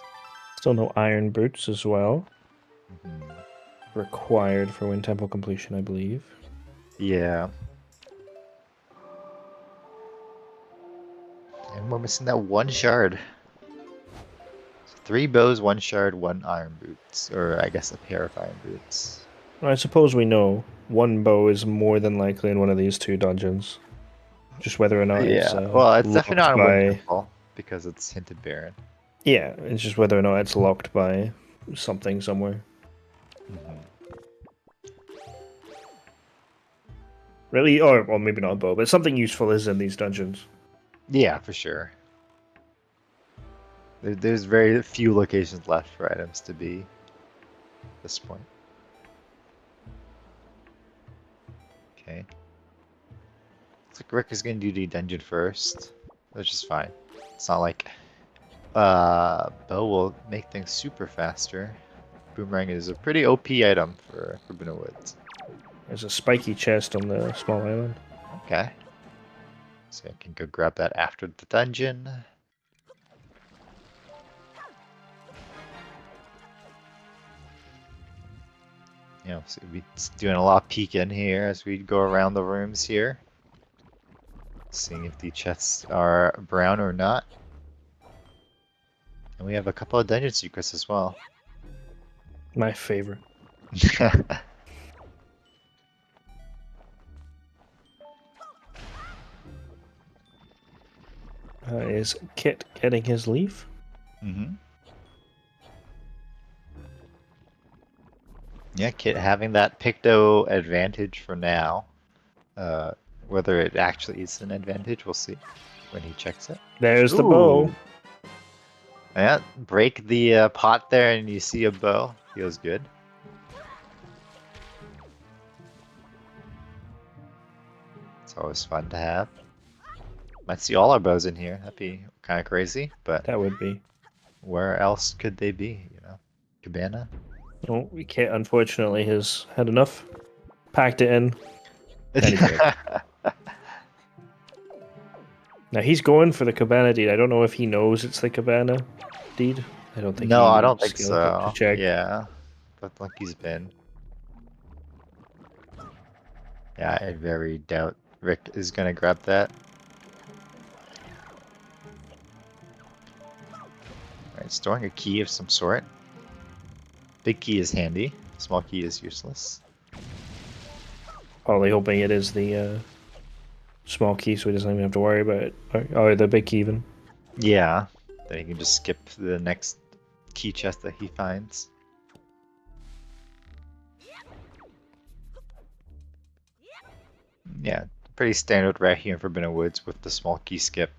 Still no iron boots as well. Mhm. Required for Wind Temple completion, I believe. Yeah. And we're missing that 1 shard. So 3 bows, 1 shard, 1 iron boots. Or I guess a pair of iron boots. Well, I suppose we know one bow is more than likely in one of these 2 dungeons. Just whether or not it's well, it's definitely not locked a by... Wind Temple because it's Hinted Baron. Yeah, it's just whether or not it's locked by something somewhere. Really? Or well, maybe not a bow, but something useful is in these dungeons. Yeah, for sure. There's very few locations left for items to be at this point. Okay. Looks like Rick is going to do the dungeon first, which is fine. It's not like bow will make things super faster. Boomerang is a pretty OP item for Forbidden Woods. There's a spiky chest on the small island. Okay. So I can go grab that after the dungeon. You know, so we're doing a lot of peeking here as we go around the rooms here. Seeing if the chests are brown or not. And we have a couple of dungeon secrets as well. My favorite. Is Kit getting his leaf? Mm-hmm. Yeah, Kit having that Picto advantage for now. Whether it actually is an advantage, we'll see when he checks it. There's the Ooh. bow. Yeah, break the pot there and you see a bow. Feels good. It's always fun to have. Might see all our bows in here. That'd be kind of crazy, but That would be. where else could they be, you know? Cabana? Oh, Kit unfortunately has had enough. Packed it in. And he's dead. Now he's going for the cabana deed. I don't know if he knows it's the cabana deed. I don't think No, he I don't think scaled up so. to check. Yeah, but like he's been. Yeah, I very doubt Rick is gonna grab that. Alright, storing a key of some sort. Big key is handy. Small key is useless. Probably hoping it is the small key so he doesn't even have to worry about it. Or the big key even. Yeah, then he can just skip to the next key chest that he finds. Yeah, pretty standard right here in Forbidden Woods with the small key skip.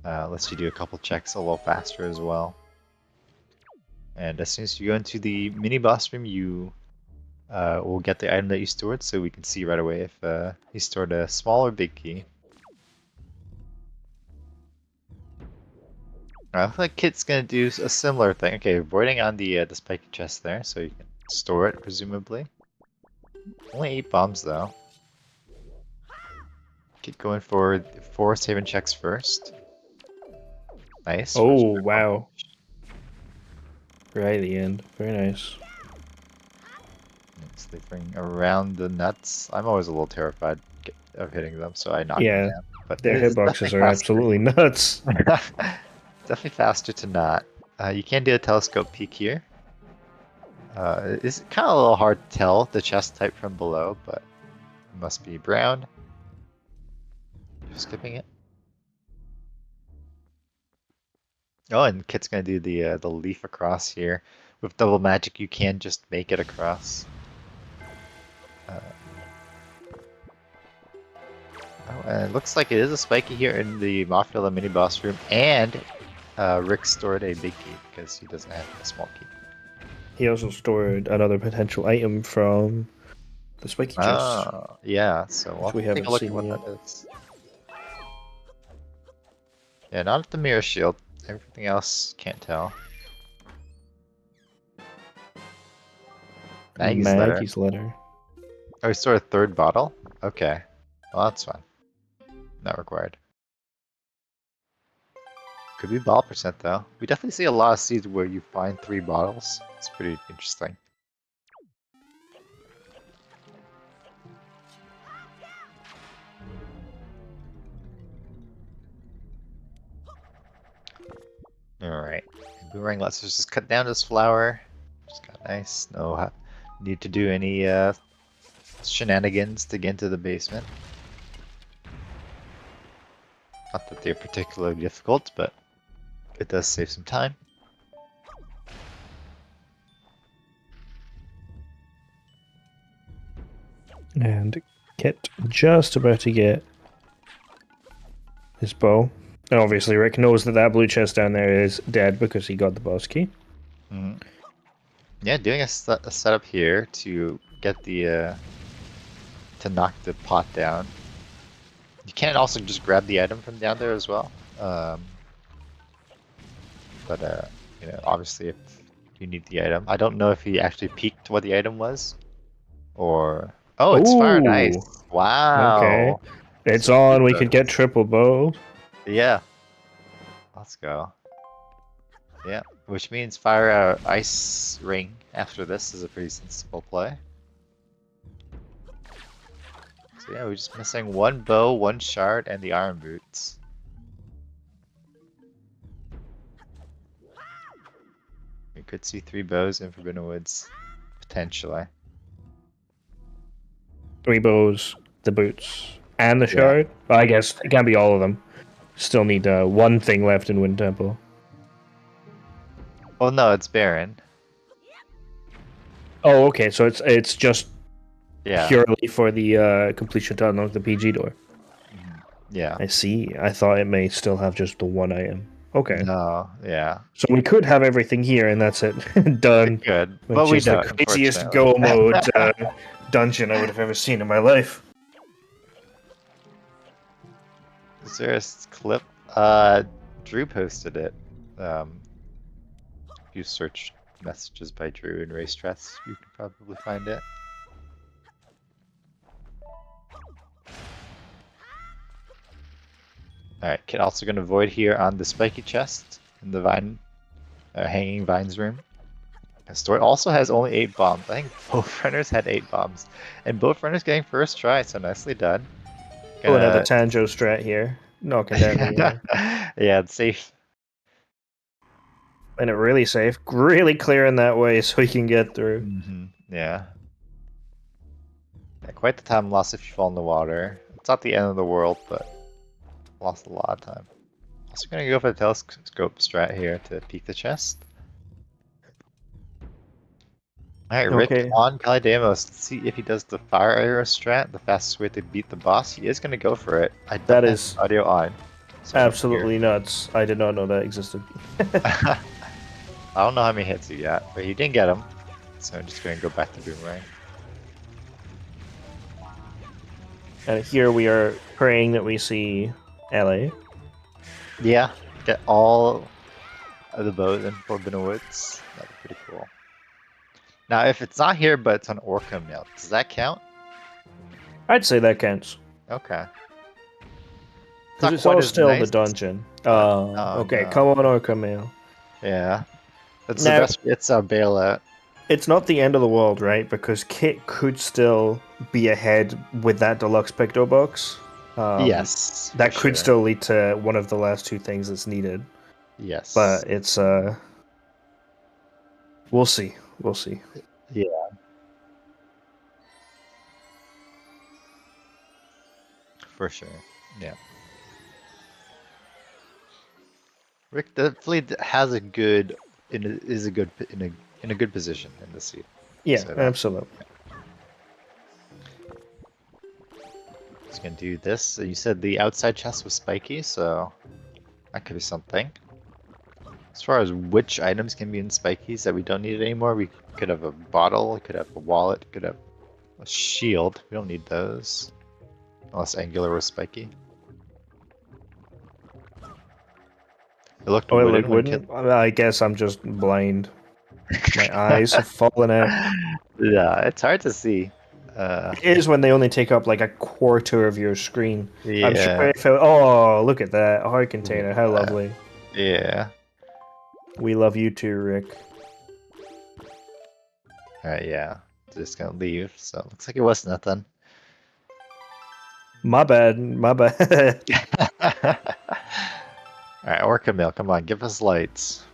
Lets you do a couple checks a little faster as well. And as soon as you go into the mini boss room, you will get the item that you stored, so we can see right away if he stored a small or big key. I feel like Kit's gonna do a similar thing. Okay, avoiding on the spiky chest there, so you can store it presumably. Only 8 bombs though. Kit going for 4 save and checks first. Nice. Oh, wow. Right at the end. Very nice. Slithering around the nuts. I'm always a little terrified of hitting them, so I knock them down. But Their it's hitboxes definitely are faster. absolutely nuts. Definitely faster to not. You can do a telescope peek here. It's kind of a little hard to tell the chest type from below, but it must be brown. Skipping it. Oh, and Kit's gonna do the leaf across here. With double magic, you can just make it across. Oh, and it looks like it is a spiky here in the Mafia mini boss room, and Rick stored a big key because he doesn't have a small key. He also stored another potential item from the spiky chest. Oh, yeah, so we'll we take a haven't look at seen what yet. that is. Yeah, not the mirror shield. Everything else can't tell. Maggie's letter. Oh, he stored a third bottle? Okay. Well, that's fine. Not required. Could be bottle percent though. We definitely see a lot of seeds where you find 3 bottles. It's pretty interesting. Alright. Boomerang lets us just cut down this flower. Just got nice. No need to do any shenanigans to get into the basement. Not that they're particularly difficult, but it does save some time. And Kit just about to get his bow. And obviously Rick knows that that blue chest down there is dead because he got the boss key. Mm-hmm. Yeah, doing a setup here to get the to knock the pot down. You can also just grab the item from down there as well. But you know, obviously if you need the item. I don't know if he actually peeked what the item was. Or oh, it's fire and ice. Ooh. Wow. Okay. It's So on, good we could get bonus. triple bow. Yeah. Let's go. Yeah, which means fire ice ring after this is a pretty sensible play. So yeah, we're just missing one bow, one shard, and the iron boots. We could see 3 bows in Forbidden Woods, potentially. 3 bows, the boots, and the Yeah. shard. Well, I guess it can't be all of them. Still need one thing left in Wind Temple. Oh no, it's Baron. Oh, okay. So it's just Yeah. purely for the completion to unlock the PG door. Yeah. I see. I thought it may still have just the one item. Okay. No, yeah. So we could have everything here, and that's it. Done. Good. With But we just the don't, craziest unfortunately. go mode dungeon I would have ever seen in my life. Is there a clip? Drew posted it. If you search messages by Drew and Race Stress, you can probably find it. Alright, Kit also going to void here on the spiky chest in the vine, hanging vines room. The story also has only 8 bombs. I think both runners had 8 bombs. And both runners getting first try, so nicely done. Oh, another Tanjo strat here. Knocking down the... Yeah, it's safe. And it really safe. Really clearing that way so he can get through. Yeah. Quite the time loss if you fall in the water. It's not the end of the world, but lost a lot of time. Also gonna go for the telescope strat here to peek the chest. Alright, Rick on Kalidamos. Let's see if he does the fire arrow strat, the fastest way to beat the boss. He is gonna go for it. That is audio on. So absolutely nuts. I did not know that existed. I don't know how many hits he got, but he didn't get them. So I'm just gonna go back to Boomerang. And here we are praying that we see LA. Yeah, get all of the bows in Forbidden Woods. That'd be pretty cool. Now, if it's not here, but it's on Orca Mill, does that count? I'd say that counts. Okay. Because it's all still the dungeon. Okay, no. come on, Orca Mail. Yeah. That's Now, the best. It's a bailout. It's not the end of the world, right? Because Kit could still be ahead with that deluxe Picto box. Yes. That could still lead to one of the last 2 things that's needed. Yes. But it's we'll see. We'll see. Yeah. For sure. Yeah. Rick definitely has a good in a good position in the seat. Yeah, so absolutely. Just gonna do this. So you said the outside chest was spiky, so that could be something. As far as which items can be in spikies that we don't need anymore, we could have a bottle, we could have a wallet, could have a shield. We don't need those. Unless Angular was spiky. It looked wooden. I guess I'm just blind. My eyes have fallen out. Yeah, it's hard to see. It is when they only take up like a quarter of your screen. Yeah. I'm sure if oh, look at that. A heart container. How lovely. Yeah. We love you too, Rick. Alright, yeah. Just gonna leave, so looks like it was nothing. My bad. My bad. Alright, Orca Mill, come on, give us lights.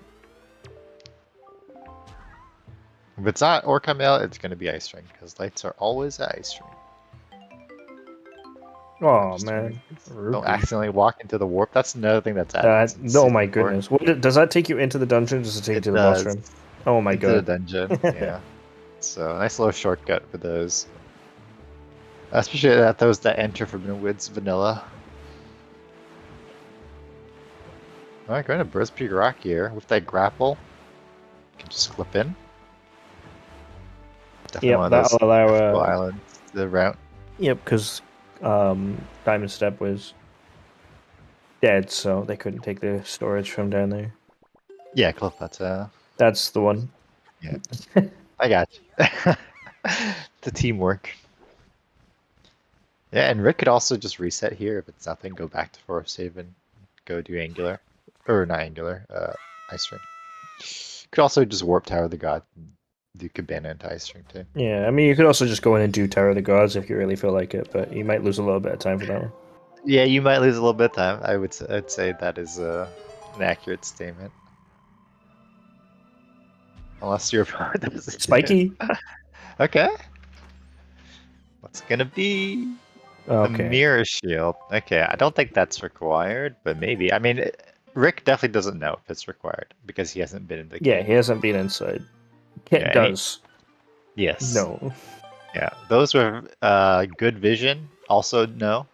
If it's not Orca Mill, it's gonna be Ice Ring, because lights are always at Ice Ring. Oh man. Don't accidentally walk into the warp. That's another thing that's added. Oh my goodness. Does that take you into the dungeon or does it take you to the boss room? Oh my god. Into the dungeon, yeah. So, nice little shortcut for those. Especially that those that enter Forbidden Woods vanilla. Alright, going to Burst Peak Rock here. With that grapple, you can just clip in. Definitely one of those that'll allow islands, the route. Yep, because Diamond Step was dead, so they couldn't take the storage from down there. Yeah, Cliff Plateau. That's the one. Yeah. I got you. The teamwork. Yeah, and Rick could also just reset here if it's nothing, go back to Forest Save and go do Angular. Or not Angular, Ice Ring. Could also just Warp Tower the God and do Cabana and Tie String too. Yeah, I mean, you could also just go in and do Tower of the Gods if you really feel like it, but you might lose a little bit of time for that one. Yeah, you might lose a little bit of time. I'd say that is an accurate statement. Unless your opponent does it. Spiky? Okay. What's gonna be the Okay. mirror shield? Okay, I don't think that's required, but maybe. I mean, Rick definitely doesn't know if it's required because he hasn't been in the Yeah, game. he hasn't been inside. Kit Yeah, does. yes. No. Yeah, those with good vision also know,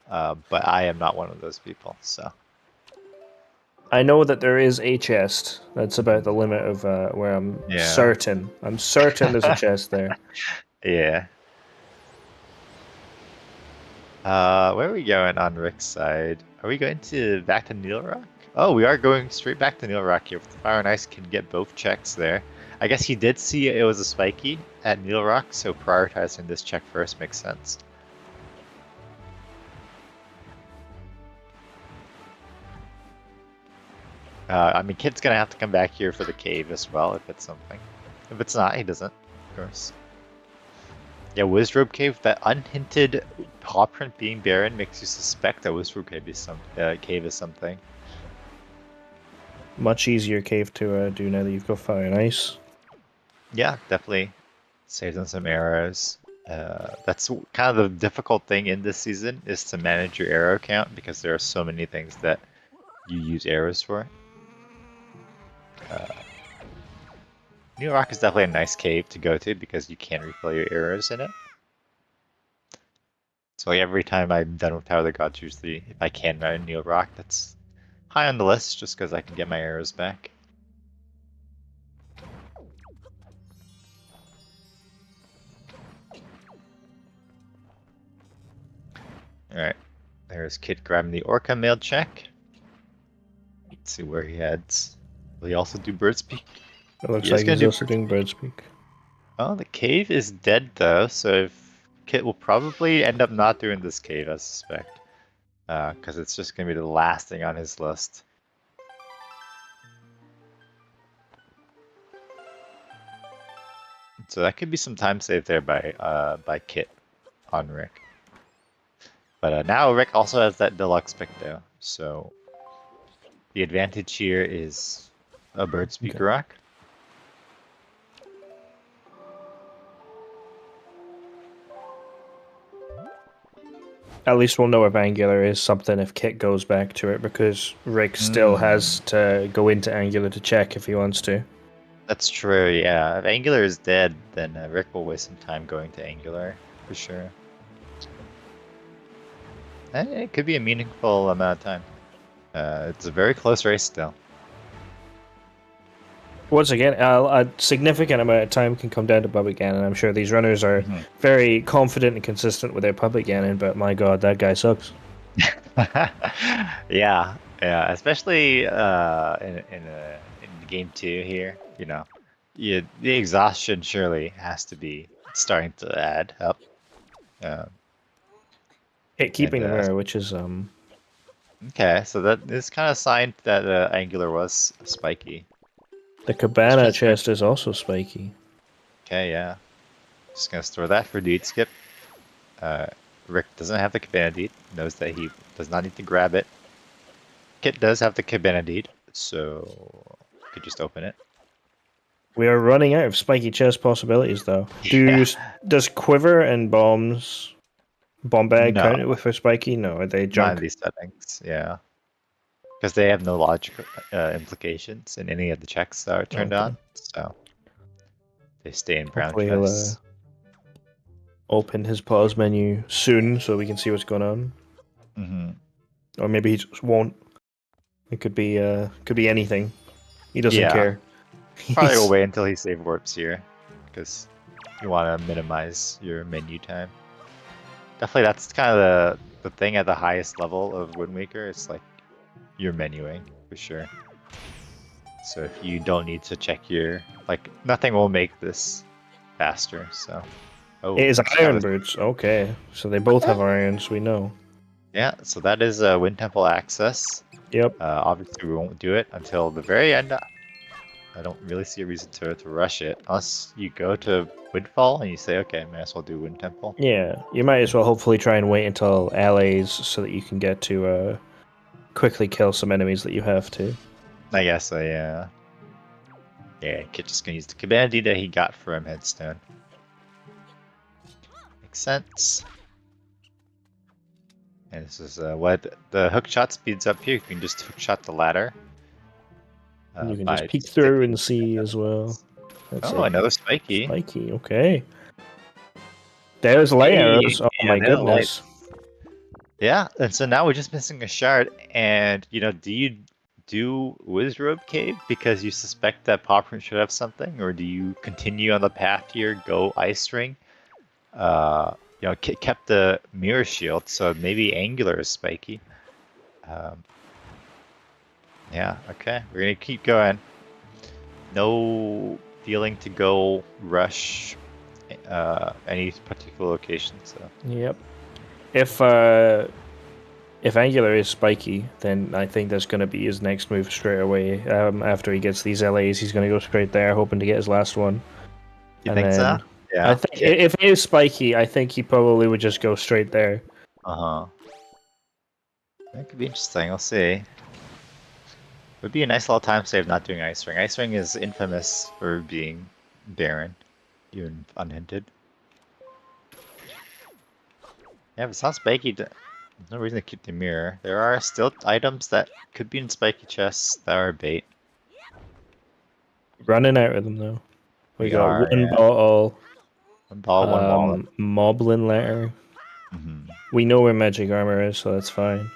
but I am not one of those people. So I know that there is a chest. That's about the limit of where I'm yeah, certain. I'm certain there's a chest there. yeah. Where are we going on Rick's side? Are we going back to Needle Rock? Oh, we are going straight back to Needle Rock here. With the Fire and Ice can get both checks there. I guess he did see it was a spiky at Needle Rock, so prioritizing this check first makes sense. I mean, Kid's gonna have to come back here for the cave as well if it's something. If it's not, he doesn't, of course. Yeah, Wizrobe Cave, that unhinted paw print being barren makes you suspect that Wizrobe Cave is something. Much easier cave to do now that you've got Fire and Ice. Yeah, definitely saves on some arrows. That's kind of the difficult thing in this season is to manage your arrow count because there are so many things that you use arrows for. New Rock is definitely a nice cave to go to because you can refill your arrows in it. So like every time I'm done with Tower of the Gods, usually if I can run Neil Rock, that's high on the list just because I can get my arrows back. Alright, there's Kid grabbing the Orca mail check. Let's see where he heads. Will he also do Bird's Peak? It looks He is like gonna he's do also doing Bird's Peak. Oh, the cave is dead though, so if Kit will probably end up not doing this cave, I suspect. Because it's just gonna be the last thing on his list. So that could be some time saved there by Kit on Rick. But now Rick also has that deluxe pick though, so the advantage here is a Bird Speaker Rock. At least we'll know if Angular is something if Kit goes back to it, because Rick still has to go into Angular to check if he wants to. That's true, yeah. If Angular is dead, then Rick will waste some time going to Angular, for sure. And it could be a meaningful amount of time. It's a very close race still. Once again, a significant amount of time can come down to public ganon. I'm sure these runners are very confident and consistent with their public ganon, but my god, that guy sucks. Yeah, especially in game 2 here, you know, the exhaustion surely has to be starting to add up. Keeping the mirror, which is okay, so that is kind of a sign that Angular was spiky. The Cabana chest is also spiky. Okay, yeah. Just gonna store that for deed skip. Rick doesn't have the Cabana deed, knows that he does not need to grab it. Kit does have the Cabana deed, so could just open it. We are running out of spiky chest possibilities, though. Does Quiver and Bomb Bag count it with for spiky? No, are they junk? Not in these settings, yeah. Because they have no logical implications in any of the checks that are turned on, so they stay in brown chests. He'll open his pause menu soon so we can see what's going on. Or maybe he just won't. It could be anything. He doesn't care. Probably will wait until he save warps here, because you want to minimize your menu time. Definitely, that's kind of the thing at the highest level of Wind Waker. It's like you're menuing for sure. So if you don't need to check your nothing will make this faster. So it is Iron Birds. Okay, so they both have irons. We know. Yeah, so that is Wind Temple access. Yep. Obviously, we won't do it until the very end I don't really see a reason to rush it. Unless you go to Windfall and you say, okay, may as well do Wind Temple. Yeah, you might as well hopefully try and wait until LA's so that you can get to quickly kill some enemies that you have to. I guess so, yeah. Yeah, Kit just gonna use the Cabana that he got from Headstone. Makes sense. And this is what the hook shot speeds up here. You can just hook shot the ladder. You can by just peek sticking through and see as well. That's Oh, it. another spiky. Spiky, okay. There's light Hey, arrows. Oh yeah, my they're light. goodness. Yeah, and so now we're just missing a shard. And do you do Wizrobe Cave because you suspect that Popprint should have something, or do you continue on the path here, go Ice Ring? Kept the Mirror Shield, so maybe Angular is spiky. Yeah, okay, we're gonna keep going. No feeling to go rush any particular location. So Yep. If Angular is spiky, then I think that's going to be his next move straight away. After he gets these LAs, he's going to go straight there, hoping to get his last one. you And think then, so? Yeah. I think if it is spiky, I think he probably would just go straight there. Uh-huh. That could be interesting. We'll see. Would be a nice little time save not doing Ice Ring. Ice Ring is infamous for being barren, even unhinted. Yeah, if it's not spiky, there's no reason to keep the mirror. There are still items that could be in spiky chests that are bait. Running out of them though. We got are, one yeah. bottle, One ball, one wallet. Moblin letter. Mm-hmm. We know where magic armor is, so that's fine.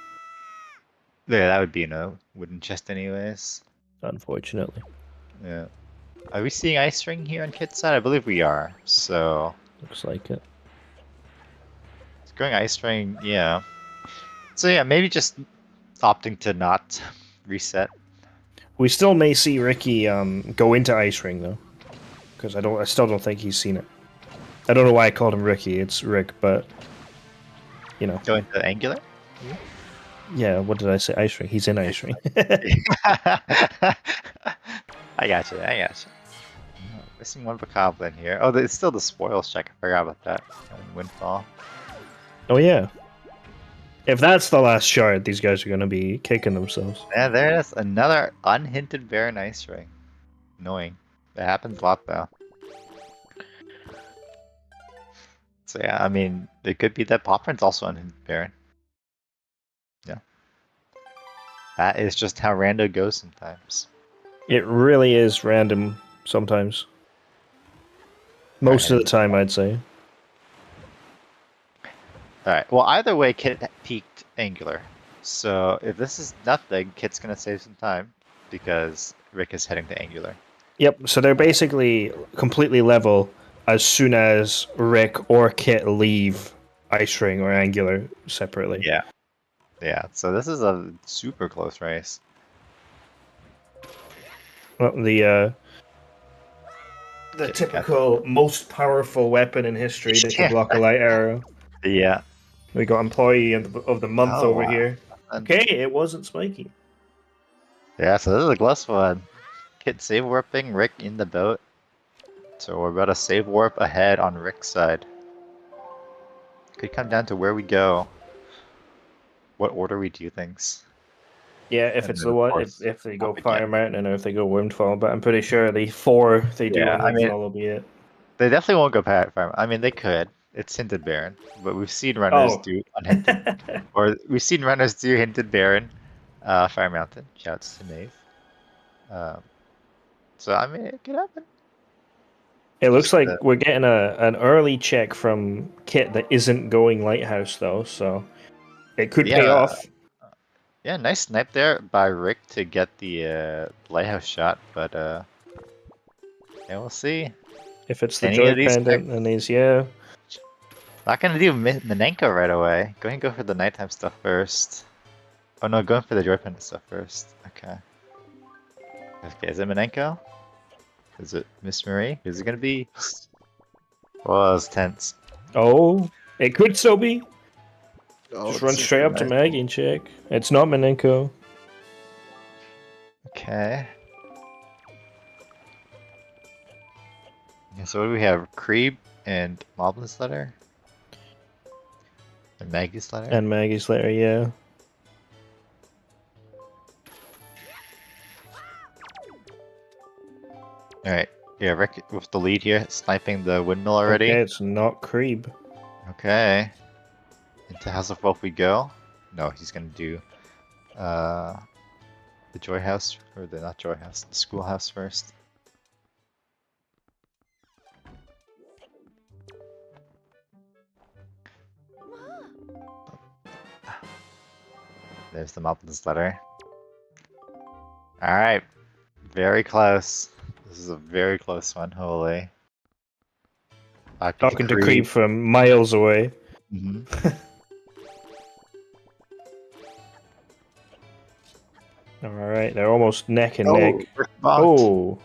Yeah, that would be in a wooden chest anyways. Unfortunately. Yeah. Are we seeing Ice Ring here on Kit's side? I believe we are. So Looks like it. it's going Ice Ring, yeah. So yeah, maybe just opting to not reset. We still may see Ricky go into Ice Ring though, because I still don't think he's seen it. I don't know why I called him Ricky. It's Rick, but you know. Going to Angular? Yeah, what did I say? Ice Ring. He's in Ice Ring. I got you. Missing one Bokoblin here. Oh, it's still the spoils check. I forgot about that. Windfall. Oh yeah. If that's the last shard, these guys are gonna be kicking themselves. Yeah, there's another unhinted Baron Ice Ring. Annoying. That happens a lot though. So yeah, I mean, it could be that Popprint's also unhinted Baron. Yeah. That is just how rando goes sometimes. It really is random sometimes. Most of the time, I'd say. Alright, well either way, Kit peaked Angular. So if this is nothing, Kit's gonna save some time because Rick is heading to Angular. Yep, so they're basically completely level as soon as Rick or Kit leave Ice Ring or Angular separately. Yeah. Yeah, so this is a super close race. Well, the typical most powerful weapon in history that can block a light arrow. Yeah. We got employee of the month Oh, over wow. here. Okay, it wasn't spiky. Yeah, so this is a close one. Kit save warping, Rick in the boat. So we're about to save warp ahead on Rick's side. Could come down to where we go. What order we do things. Yeah, if And it's then, the of one, course, if they go what we Fire get. Mountain or if they go Windfall, but I'm pretty sure the 4 they do Yeah, on I mean- Windfall will be it. They definitely won't go Fire. I mean, they could. It's Hinted Baron. But we've seen runners do unhinted. Or we've seen runners do Hinted Baron. Fire Mountain. Shouts to Maeve. So, I mean, it could happen. It looks Just, like we're getting an early check from Kit that isn't going Lighthouse though, so it could pay Yeah. off. Yeah, nice snipe there by Rick to get the lighthouse shot, but yeah, we'll see. If it's the Any Joy of these Pendant, then he's yeah. Not gonna do Minenko right away. Go ahead and go for the nighttime stuff first. Oh no, going for the Joy Pendant stuff first. Okay. Okay, is it Minenko? Is it Miss Marie? Is it gonna be? Oh, it's tense. Oh, it could still be. Oh, Just run straight up to Maggie and check. It's not Minenko. Okay. Yeah, so what do we have? Creep and Moblin's letter? And Maggie's letter? And Maggie's letter, yeah. Alright. Yeah, Rick with the lead here, sniping the windmill already. Okay, it's not Creeb. Okay. Into House of Wolf we go. No, he's gonna do the Joy House, or the not Joy House, the Schoolhouse first. There's the Moblin's letter. Alright. Very close. This is a very close one, holy. Talking to Creeb from miles away. Mhm. Alright, they're almost neck and Oh, neck. Rick bonked. Oh!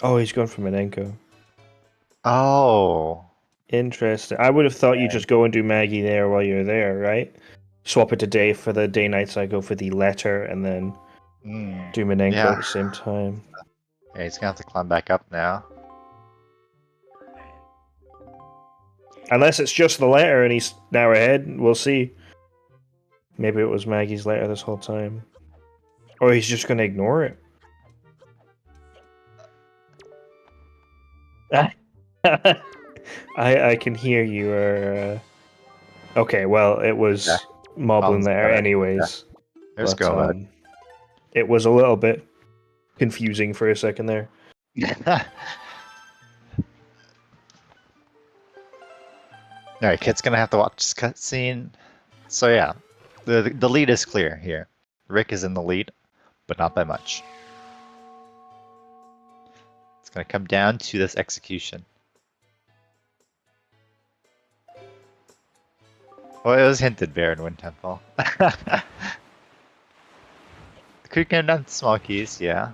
Oh, he's gone for Menenko. Oh. Interesting. I would have thought you just go and do Maggie there while you're there, right? Swap it to day for the day-night cycle for the letter, and then do Menenko Yeah. at the same time. Yeah, he's gonna have to climb back up now. Unless it's just the letter and he's now ahead, we'll see. Maybe it was Maggie's letter this whole time. Or he's just going to ignore it. I can hear you. Okay, well, it was Moblin there anyways. Yeah. There's Gomad. It was a little bit confusing for a second there. Alright, Kit's gonna have to watch this cutscene. So yeah, the lead is clear here. Rick is in the lead, but not by much. It's gonna come down to this execution. Well, it was hinted Bear and Wind Temple. Could get done small keys, yeah.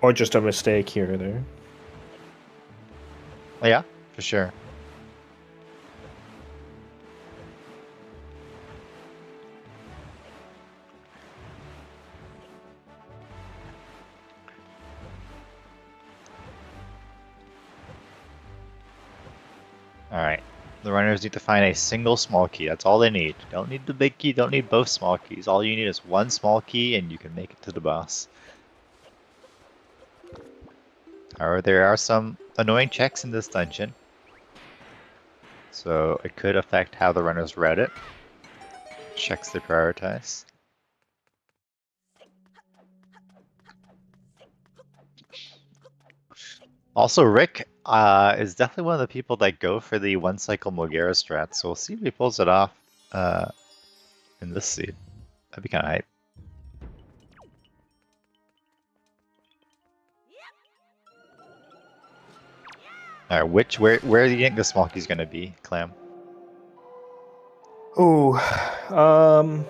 Or just a mistake here or there. Yeah, for sure. Alright, the runners need to find a single small key. That's all they need. Don't need the big key, don't need both small keys. All you need is one small key and you can make it to the boss. However, there are some annoying checks in this dungeon. So it could affect how the runners route it. Checks they prioritize. Also, Rick is definitely one of the people that go for the one cycle Mogera strat, so we'll see if he pulls it off in this seed. That'd be kind of hype. Alright, where do you think the small key's gonna be, Clam? Oh, I'm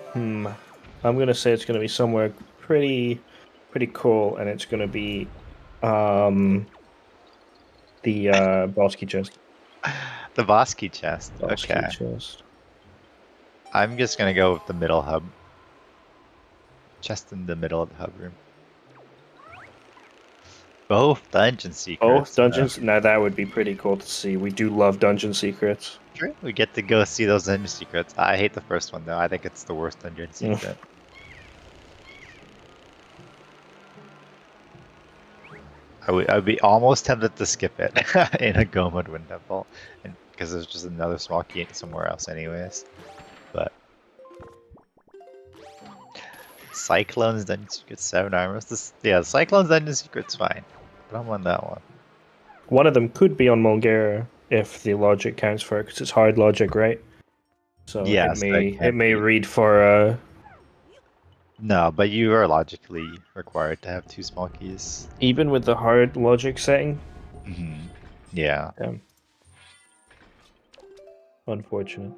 gonna say it's gonna be somewhere pretty cool, and it's gonna be the boss key chest. The boss key chest. Boss Okay. key chest. I'm just gonna go with the middle hub. Chest in the middle of the hub room. Both dungeon secrets. Both dungeons. Now that would be pretty cool to see. We do love dungeon secrets. Sure. We get to go see those dungeon secrets. I hate the first one though. I think it's the worst dungeon secret. I'd be almost tempted to skip it in a Gomad Wind Temple, because there's just another small key somewhere else anyways. But Cyclone's Dungeon Secret 7 armors. Yeah, Cyclone's Dungeon Secret's fine. But I'm on that one. One of them could be on Mulgara if the logic counts for it, because it's hard logic, right? So Yeah, it may read for No, but you are logically required to have two small keys. even with the hard logic setting. Yeah. Damn. Unfortunate.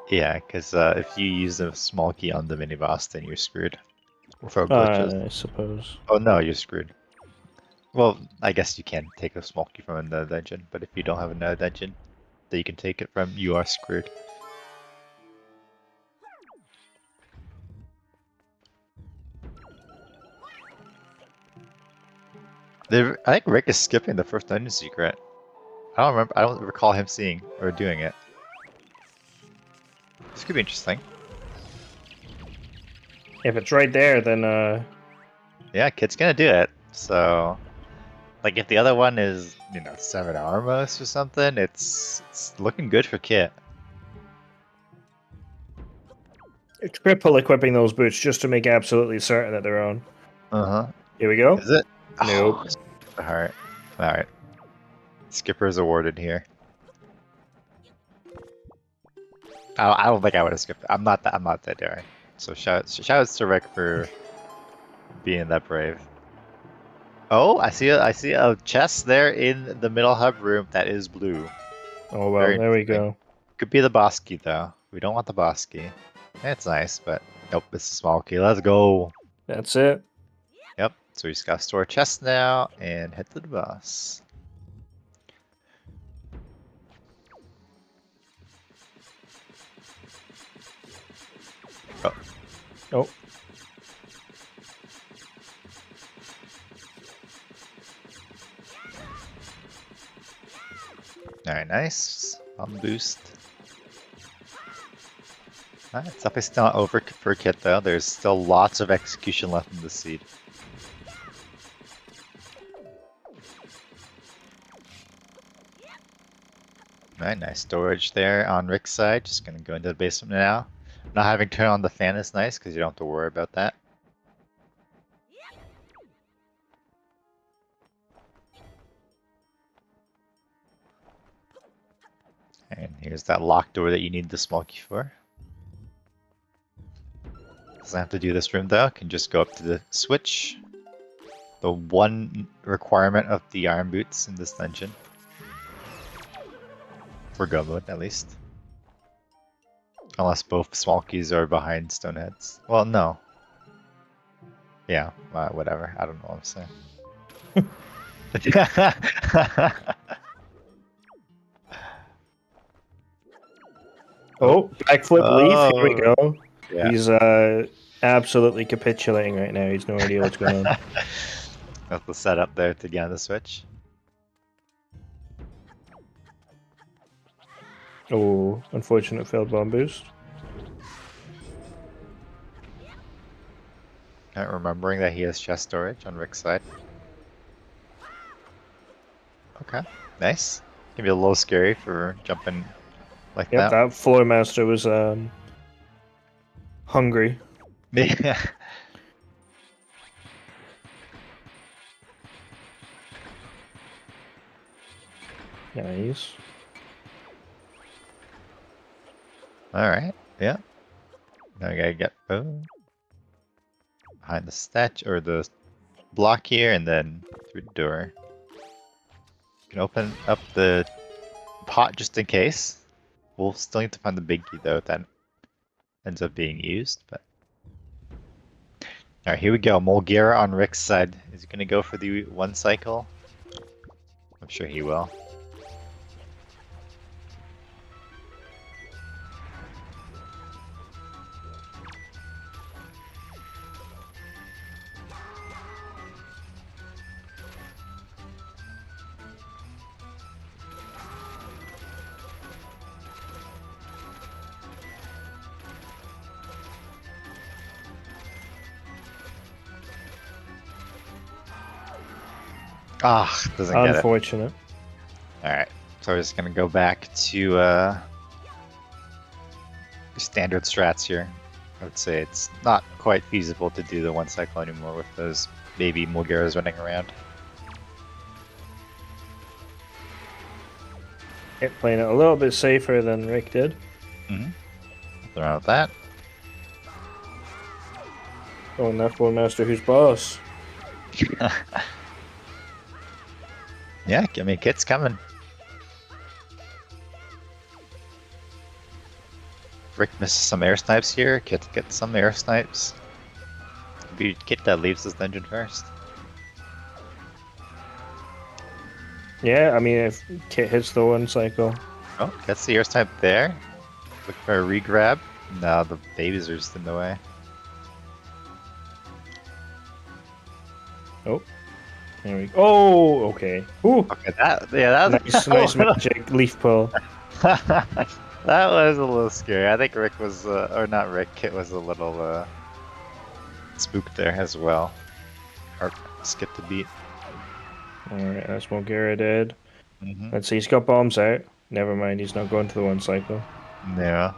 Yeah, because if you use a small key on the mini boss, then you're screwed. For glitches. I suppose. Oh no, you're screwed. Well, I guess you can take a small key from another dungeon, but if you don't have another dungeon that you can take it from, you are screwed. I think Rick is skipping the first dungeon secret. I don't remember. I don't recall him seeing or doing it. This could be interesting. If it's right there, then Yeah, Kit's gonna do it. So, like, if the other one is, 7 Armos or something, it's looking good for Kit. triple equipping those boots just to make absolutely certain that they're on. Uh-huh. Here we go. Is it? Nope. Oh, alright. Alright. Skipper is awarded here. I don't think I would have skipped it. I'm not that daring. So shoutouts to Rick for being that brave. Oh, I see a chest there in the middle hub room that is blue. Oh well, Very there we interesting. go. Could be the boss key though. We don't want the boss key. It's nice, but nope, it's a small key. Let's go. That's it. Yep. So we just gotta store a chest now and head to the boss. Oh. Oh. Alright, nice. On boost. Alright, it's definitely still not over for Kit though. There's still lots of execution left in the seed. Alright, nice storage there on Rick's side. Just gonna go into the basement now. Not having turned on the fan is nice because you don't have to worry about that. And here's that locked door that you need the small key for. Doesn't have to do this room though, can just go up to the switch. The one requirement of the iron boots in this dungeon. For go mode, at least. Unless both small keys are behind stone heads. Well, no. Yeah, whatever. I don't know what I'm saying. Oh, backflip leaf. Here we go. Yeah. He's absolutely capitulating right now. He's no idea what's going on. That's the setup there to get on the switch. Oh, unfortunate failed bomb boost. Not remembering that he has chest storage on Rick's side. Okay, nice. Can be a little scary for jumping like Yep, that. that floor master was hungry. Yeah. Nice. Alright, yeah. Now we gotta get behind the statue or the block here and then through the door. You can open up the pot just in case. We'll still need to find the big key though if that ends up being used, but alright, here we go. Mulgira on Rick's side. Is he gonna go for the one cycle? I'm sure he will. Ah, doesn't get it. Unfortunate. Alright, so we're just gonna go back to standard strats here. I would say it's not quite feasible to do the one cycle anymore with those baby Mulgiras running around. Yep, playing it a little bit safer than Rick did. Nothing wrong with that. Oh, and that floor master who's boss. Yeah, I mean, Kit's coming. Rick misses some air snipes here. Kit gets some air snipes. Be Kit that leaves this dungeon first. Yeah, I mean, if Kit hits the one cycle. Oh, gets the air snipe there. Look for a regrab. No, the babies are just in the way. Oh. There we go. Oh, okay. Ooh, Okay, that nice, nice magic. Leaf pull. that was a little scary. I think Rick was, or not Rick, Kit was a little spooked there as well. Or skipped a beat. Alright, that's Mulgara dead. Mm-hmm. Let's see, he's got bombs out. Never mind, he's not going to the one cycle. Yeah.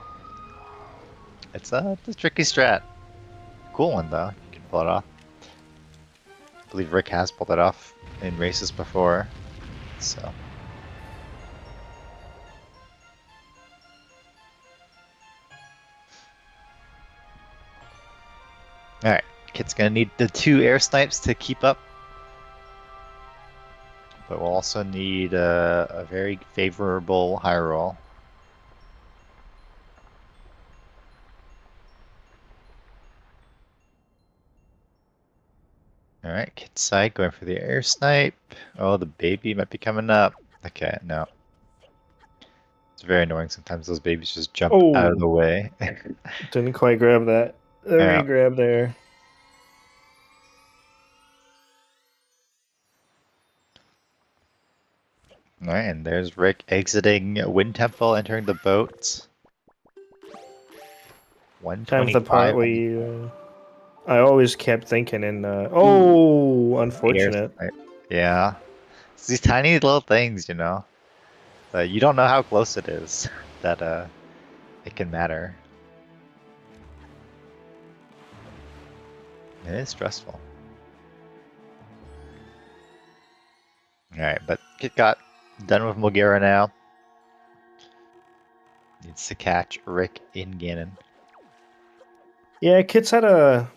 It's a tricky strat. Cool one though. You can pull it off. I believe Rick has pulled it off in races before. So. Alright, Kit's gonna need the 2 air snipes to keep up. But we'll also need a very favorable high roll. Alright, Kit's side going for the air snipe. Oh, the baby might be coming up. Okay, no. It's very annoying sometimes those babies just jump out of the way. Didn't quite grab that. The Yeah. regrab there. Alright, and there's Rick exiting Wind Temple, entering the boat. Kind of the 125. part where you... I always kept thinking in... oh, unfortunate. Yeah. It's these tiny little things, you know. But you don't know how close it is that it can matter. It is stressful. Alright, but Kitcot done with Mulgara now. Needs to catch Rick in Ganon. Yeah, Kit's had a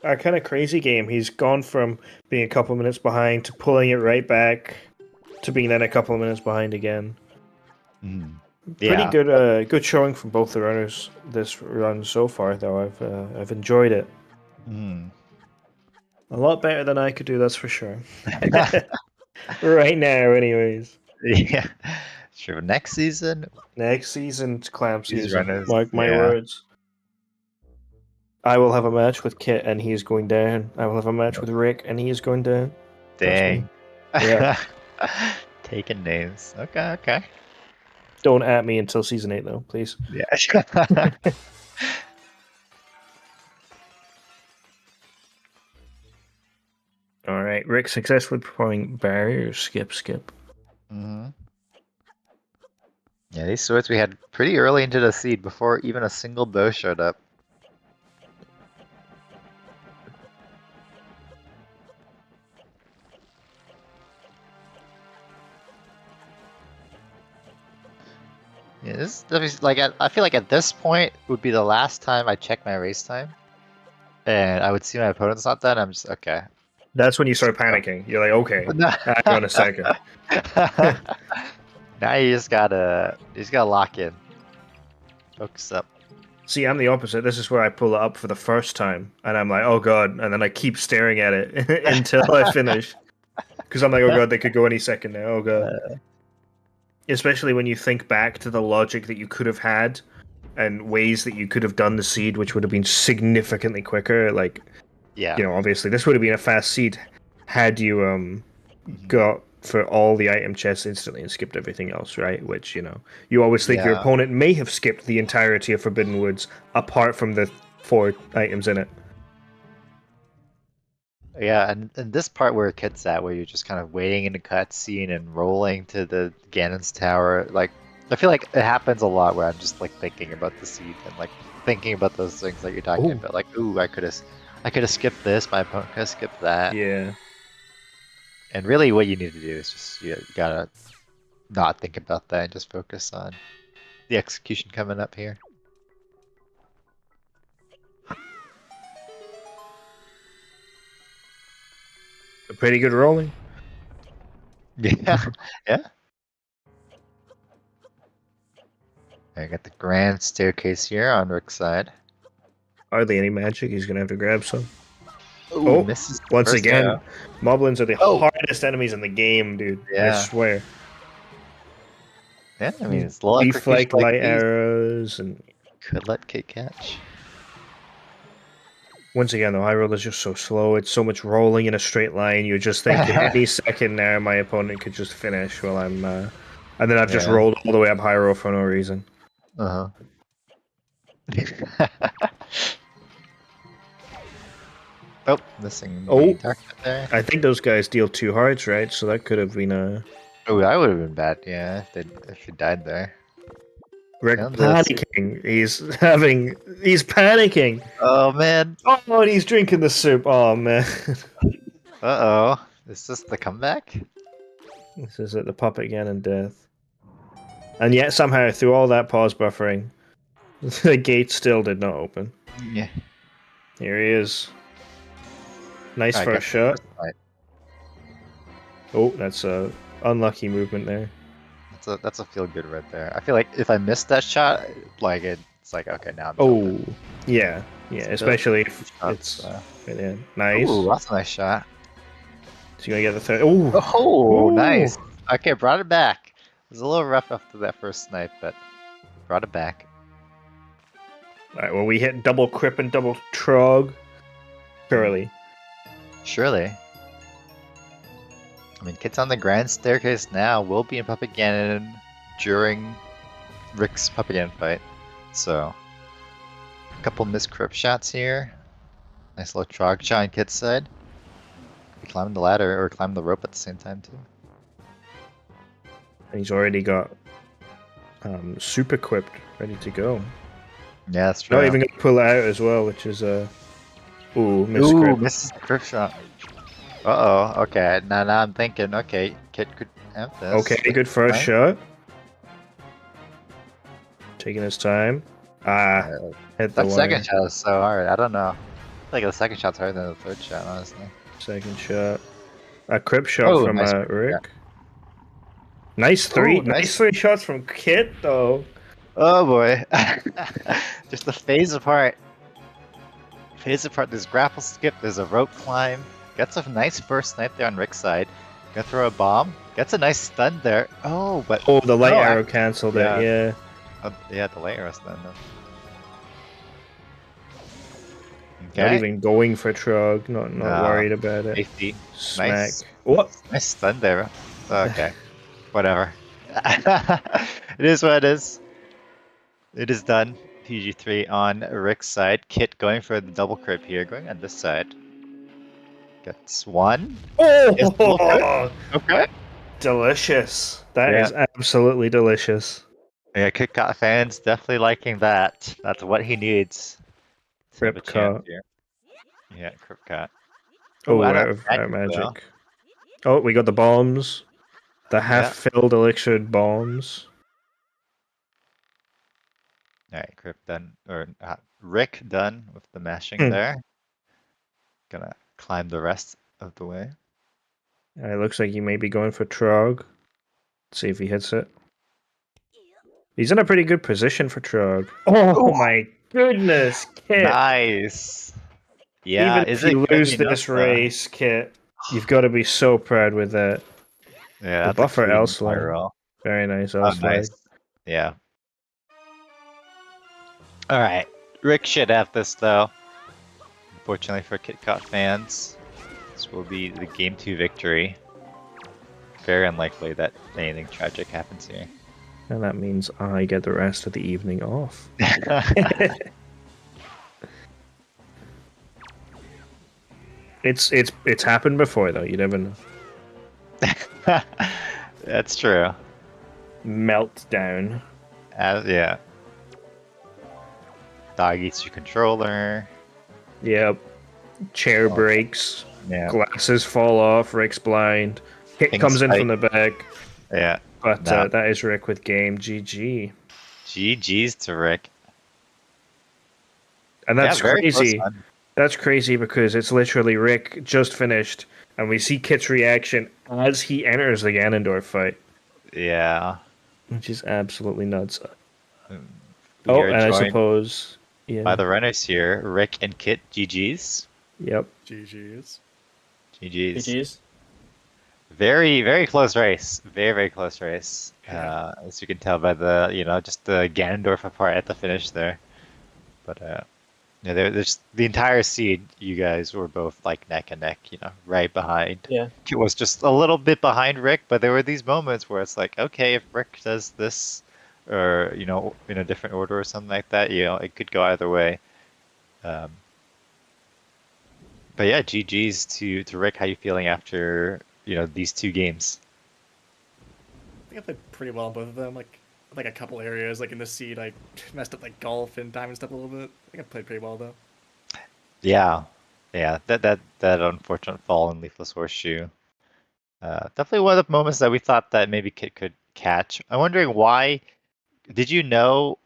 kind of crazy game. He's gone from being a couple minutes behind to pulling it right back to being then a couple of minutes behind again. Mm. Pretty Yeah. good showing from both the runners this run so far, though. I've enjoyed it. Mm. A lot better than I could do, that's for sure. Right now, anyways. Yeah. Sure. Next season, Next season's clamp these season. runners, Mark my yeah. words. I will have a match with Kit and he's going down. I will have a match with Rick and he is going down. Dang. Yeah. Taking names. Okay, okay. Don't at me until season 8, though, please. Yeah. All right, Rick successfully performing barrier skip. Mm-hmm. Yeah, these swords we had pretty early into the seed before even a single bow showed up. Yeah, this like I feel like at this point would be the last time I check my race time, and I would see my opponent's not done. I'm just okay. That's when you start panicking. You're like, okay, hang on a second. Now you just gotta lock in. Focus up. See, I'm the opposite. This is where I pull it up for the first time, and I'm like, oh god, and then I keep staring at it until I finish. Because I'm like, oh god, they could go any second now. Oh god. Especially when you think back to the logic that you could have had and ways that you could have done the seed, which would have been significantly quicker. Like, yeah, you know, obviously this would have been a fast seed had you got for all the item chests instantly and skipped everything else, right? Which, you know, you always think your opponent may have skipped the entirety of Forbidden Woods apart from the 4 items in it. Yeah, and this part where Kit's at, where you're just kind of waiting in the cutscene and rolling to the Ganon's tower, like I feel like it happens a lot where I'm just like thinking about the seed and like thinking about those things that you're talking about, like, ooh, I could have skipped this, my opponent could have skipped that. Yeah. And really, what you need to do is just you gotta not think about that and just focus on the execution coming up here. Pretty good rolling. Yeah, yeah. I got the grand staircase here on Rick's side. Hardly any magic. He's gonna have to grab some. Ooh, misses once again, arrow. Moblins are the hardest enemies in the game, dude. Yeah. I swear. Yeah, I mean, it's low Leaf like light these. arrows and Could let Kit catch. Once again, the high roll is just so slow. It's so much rolling in a straight line. You're just thinking any second now my opponent could just finish while I'm... and then I've just rolled all the way up high roll for no reason. Uh-huh. Oh, missing the target there. I think those guys deal 2 hearts, right? So that could have been a... Oh, that would have been bad, yeah, if he died there. Rick panicking. He's panicking. Oh, man. Oh, and he's drinking the soup. Oh, man. Uh-oh. Is this the comeback? This is it, the puppet again and death. And yet, somehow, through all that pause buffering, the gate still did not open. Yeah. Here he is. Nice first shot. Oh, that's a unlucky movement there. That's a feel good right there. I feel like if I missed that shot, like it's like okay now. Yeah, especially if it's yeah. Nice. Ooh, that's a nice shot. So you're gonna get the third. Oh, Nice. Okay, brought it back. It was a little rough after that first snipe, but brought it back. All right, well we hit double crip and double trog. Surely. I mean, Kit's on the grand staircase now. We'll be in Puppet Ganon during Rick's Puppet Ganon fight. So, a couple missed crypt shots here. Nice little trog shot on Kit's side. We climb the ladder or climb the rope at the same time too. And he's already got super equipped, ready to go. Yeah, that's true. Not even gonna pull it out as well, which is misses the crypt shot. Uh-oh, okay, now I'm thinking, okay, Kit could have this. Okay, good first shot. Taking his time. Hit the that second shot is so hard, I don't know. I feel like the second shot's harder than the third shot, honestly. Second shot. A crib shot from nice Rick. Yeah. Nice nice 3 shots from Kit, though. Oh boy. Just a phase apart. There's grapple skip, there's a rope climb. Gets a nice first snipe there on Rick's side. Gonna throw a bomb. Gets a nice stun there. Oh, but... Oh, the light arrow cancelled it, yeah. Yeah, the light arrow stun though. Okay. Not even going for Trog, not worried about it. Safety. Smack. Nice. What? Nice stun there. Okay. Whatever. It is what it is. It is done. PG3 on Rick's side. Kit going for the double crib here, going on this side. Gets one. Oh! Okay. Delicious. That is absolutely delicious. Yeah, Kitcot fans definitely liking that. That's what he needs. Kitcot. Yeah, Kitcot. Oh, out of magic. Oh, we got the bombs. The half-filled elixir bombs. Alright, Rick done with the mashing there. Gonna climb the rest of the way. It looks like he may be going for Trog. Let's see if he hits it. He's in a pretty good position for Trog. Oh my goodness, Kit! Nice! Yeah, even if you lose this race, Kit, you've got to be so proud with that. Yeah, the buffer elsewhere. Very nice elsewhere. Nice. Yeah. Alright, Rick should have this though. Unfortunately for Kitcot fans, this will be the Game 2 victory. Very unlikely that anything tragic happens here. And that means I get the rest of the evening off. It's happened before though, you never know. That's true. Meltdown. Yeah. Dog eats your controller. Yep. Chair breaks. Yeah. Glasses fall off. Rick's blind. Kit comes in from the back. Yeah. But that is Rick with game. GG. GG's to Rick. And that's crazy. That's crazy because it's literally Rick just finished, and we see Kit's reaction as he enters the Ganondorf fight. Yeah. Which is absolutely nuts. And I suppose... Yeah. By the runners here, Rick and Kit, GG's. Yep. GG's. GG's. Very, very close race. Very, very close race. As you can tell by the, just the Ganondorf apart at the finish there. But Yeah, there's the entire seed. You guys were both like neck and neck, right behind. Yeah. It was just a little bit behind Rick, but there were these moments where it's like, okay, if Rick does this, or in a different order or something like that, it could go either way. Um, but yeah, GG's to Rick. How you feeling after these two games? I think I played pretty well in both of them. Like a couple areas, like in the seed, I messed up like golf and diamond stuff a little bit. I think I played pretty well though. Yeah, yeah, that unfortunate fall in Leafless Horseshoe. Definitely one of the moments that we thought that maybe Kit could catch. I'm wondering why. Did you know,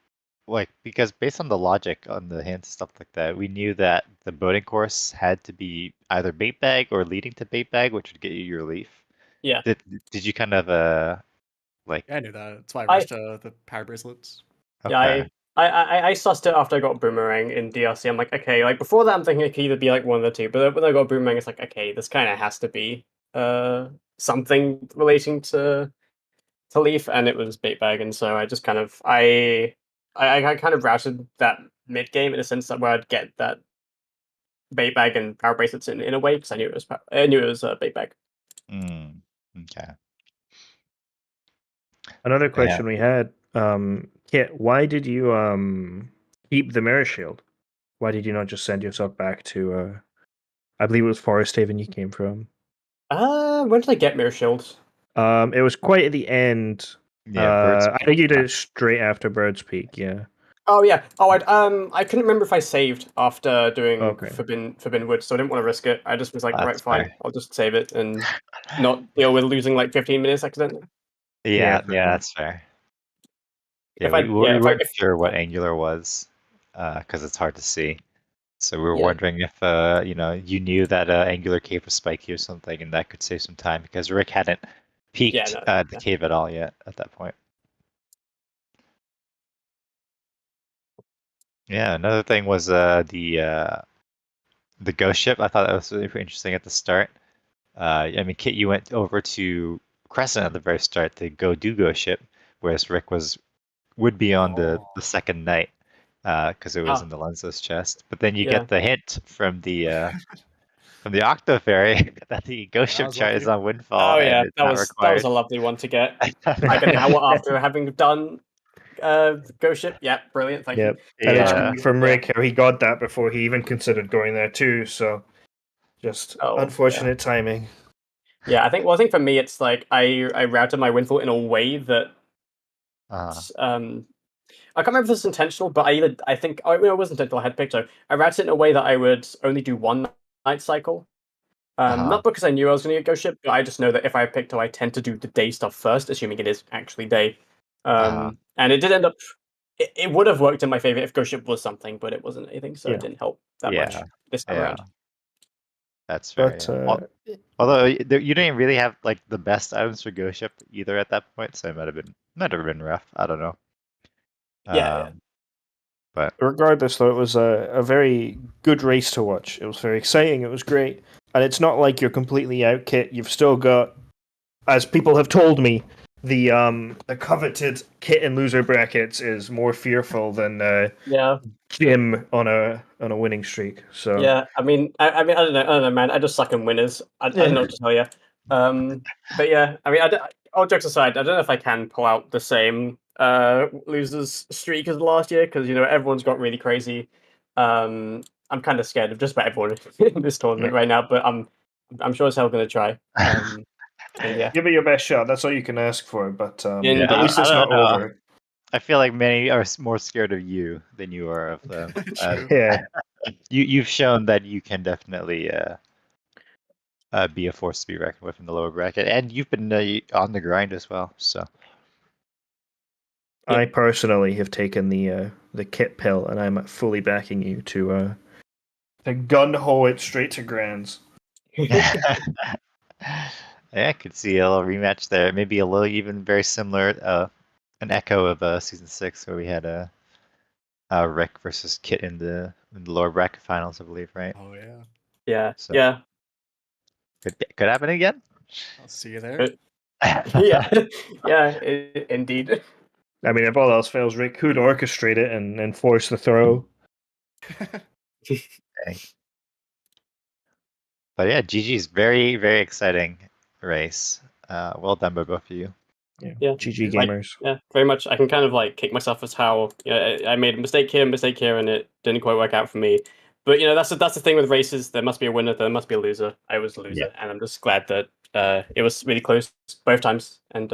like, because based on the logic on the hints and stuff like that, we knew that the boating course had to be either bait bag or leading to bait bag, which would get you your leaf. Yeah. Did you kind of like? Yeah, I knew that. That's why I I- rushed the power bracelets. Yeah, Okay. I sussed it after I got Boomerang in DRC. I'm like, okay, like before that, I'm thinking it could either be like one of the two. But when I got Boomerang, it's like, okay, this kind of has to be something relating to Leaf, and it was bait bag, and so I just kind of I kind of routed that mid game in a sense that where I'd get that bait bag and power bracelets in a way because I knew it was bait bag. Mm, okay. Another Yeah. question we had, Kit, why did you keep the mirror shield? Why did you not just send yourself back to I believe it was Forest Haven you came from? When did I get Mirror Shield? It was quite at the end. Yeah, Bird's I think you did it straight after Bird's Peak, yeah. Oh yeah. Oh, I couldn't remember if I saved after doing Okay. Forbidden Wood, so I didn't want to risk it. I just was like, That's right, fine, fair. I'll just save it and not deal with losing like 15 minutes accidentally. Yeah, for yeah, sure. that's fair. Yeah, If I- we yeah, if I- weren't if- sure what angular was, because it's hard to see. So we were Yeah. wondering if you knew that angular cave was spiky or something, and that could save some time because Rick hadn't peeked no, at the yeah. cave at all yet at that point. Yeah, another thing was the ghost ship. I thought that was really interesting at the start. I mean, Kit, you went over to Crescent at the very start to go do ghost ship, whereas Rick would be on the second night because it was Ah. in the lensless chest. But then you Yeah. get the hint from the Octo Fairy that the ghost That ship was chart is lucky. on Windfall Oh and yeah, it's that not was required. a lovely one to get. Like an hour after having done Ghost Ship. Yeah, brilliant. Thank Yep. you. And Yeah. it's from Yeah. Rick how he got that before he even considered going there too, so just Oh, yeah. unfortunate timing. Yeah, I think for me it's like I routed my Windfall in a way that I can't remember if it's intentional, but I think it wasn't intentional. I had picked so I routed it in a way that I would only do one night cycle. Not because I knew I was going to get Ghost Ship, but I just know that if I picked, I tend to do the day stuff first, assuming it is actually day. And it did end up. It would have worked in my favor if Ghost Ship was something, but it wasn't anything, so Yeah. it didn't help that Yeah. much this time Yeah. around. That's fair. But Yeah. Although you didn't really have like the best items for Ghost Ship either at that point, so it might have been rough. I don't know. Yeah. But regardless, though, it was a very good race to watch. It was very exciting. It was great. And it's not like you're completely out, Kit. You've still got, as people have told me, the coveted Kit and loser brackets is more fearful than Yeah. Jim on a winning streak. So Yeah. I mean, I don't know, man. I just suck in winners. I don't know what to tell you. But yeah, I mean, all jokes aside, I don't know if I can pull out the same losers streak as last year because everyone's got really crazy. I'm kind of scared of just about everyone in this tournament right now, but I'm sure as hell going to try. And yeah, give it your best shot. That's all you can ask for. But at Indeed. least it's I not don't know. over. I feel like many are more scared of you than you are of them. True. Yeah. You've shown that you can definitely be a force to be reckoned with in the lower bracket, and you've been on the grind as well. So I personally have taken the Kit pill, and I'm fully backing you to gun ho it straight to grands. yeah, I could see a little rematch there. Maybe a little even very similar, an echo of season 6 where we had a Rick versus Kit in the lower bracket finals, I believe, right? Oh yeah. Yeah. So- Yeah. Could happen again. I'll see you there. Yeah. Yeah. Indeed. I mean, if all else fails, Rick could orchestrate it and force the throw. Dang. But yeah, GG's very, very exciting race. Well done by both of you. Yeah. GG Like, gamers. yeah, very much. I can kind of like kick myself as how I made a mistake here, and it didn't quite work out for me. But that's the thing with races. There must be a winner. There must be a loser. I was the loser, and I'm just glad that it was really close both times. And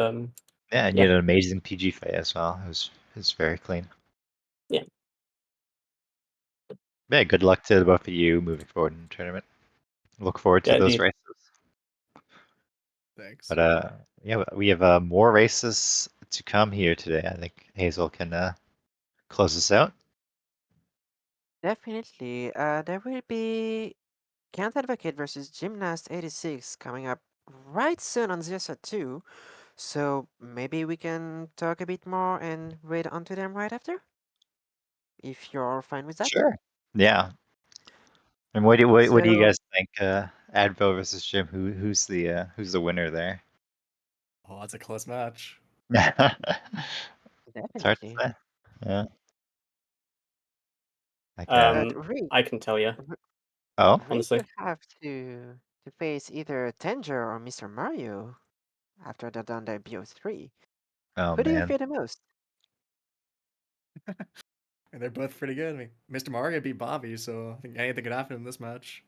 Yeah, and you had an amazing PG fight as well. It was very clean. Yeah. Yeah, good luck to both of you moving forward in the tournament. Look forward to Yeah, those indeed. races. Thanks. But yeah, we have more races to come here today. I think Hazel can close us out. Definitely. There will be Count Advocate versus Gymnast 86 coming up right soon on ZSA 2. So maybe we can talk a bit more and read onto them right after? If you're fine with that? Sure. Yeah. And what do you So guys think? Advo versus Jim. Who's the winner there? Oh, that's a close match. It's hard to definitely. say. Yeah. Like But Rick, I can tell you, oh Rick honestly. will have to face either Tanger or Mr. Mario after they're done their BO3. oh Who do you man, fear the most? And they're both pretty good. I mean, Mr. Mario beat Bobby, so I think anything could happen in this match.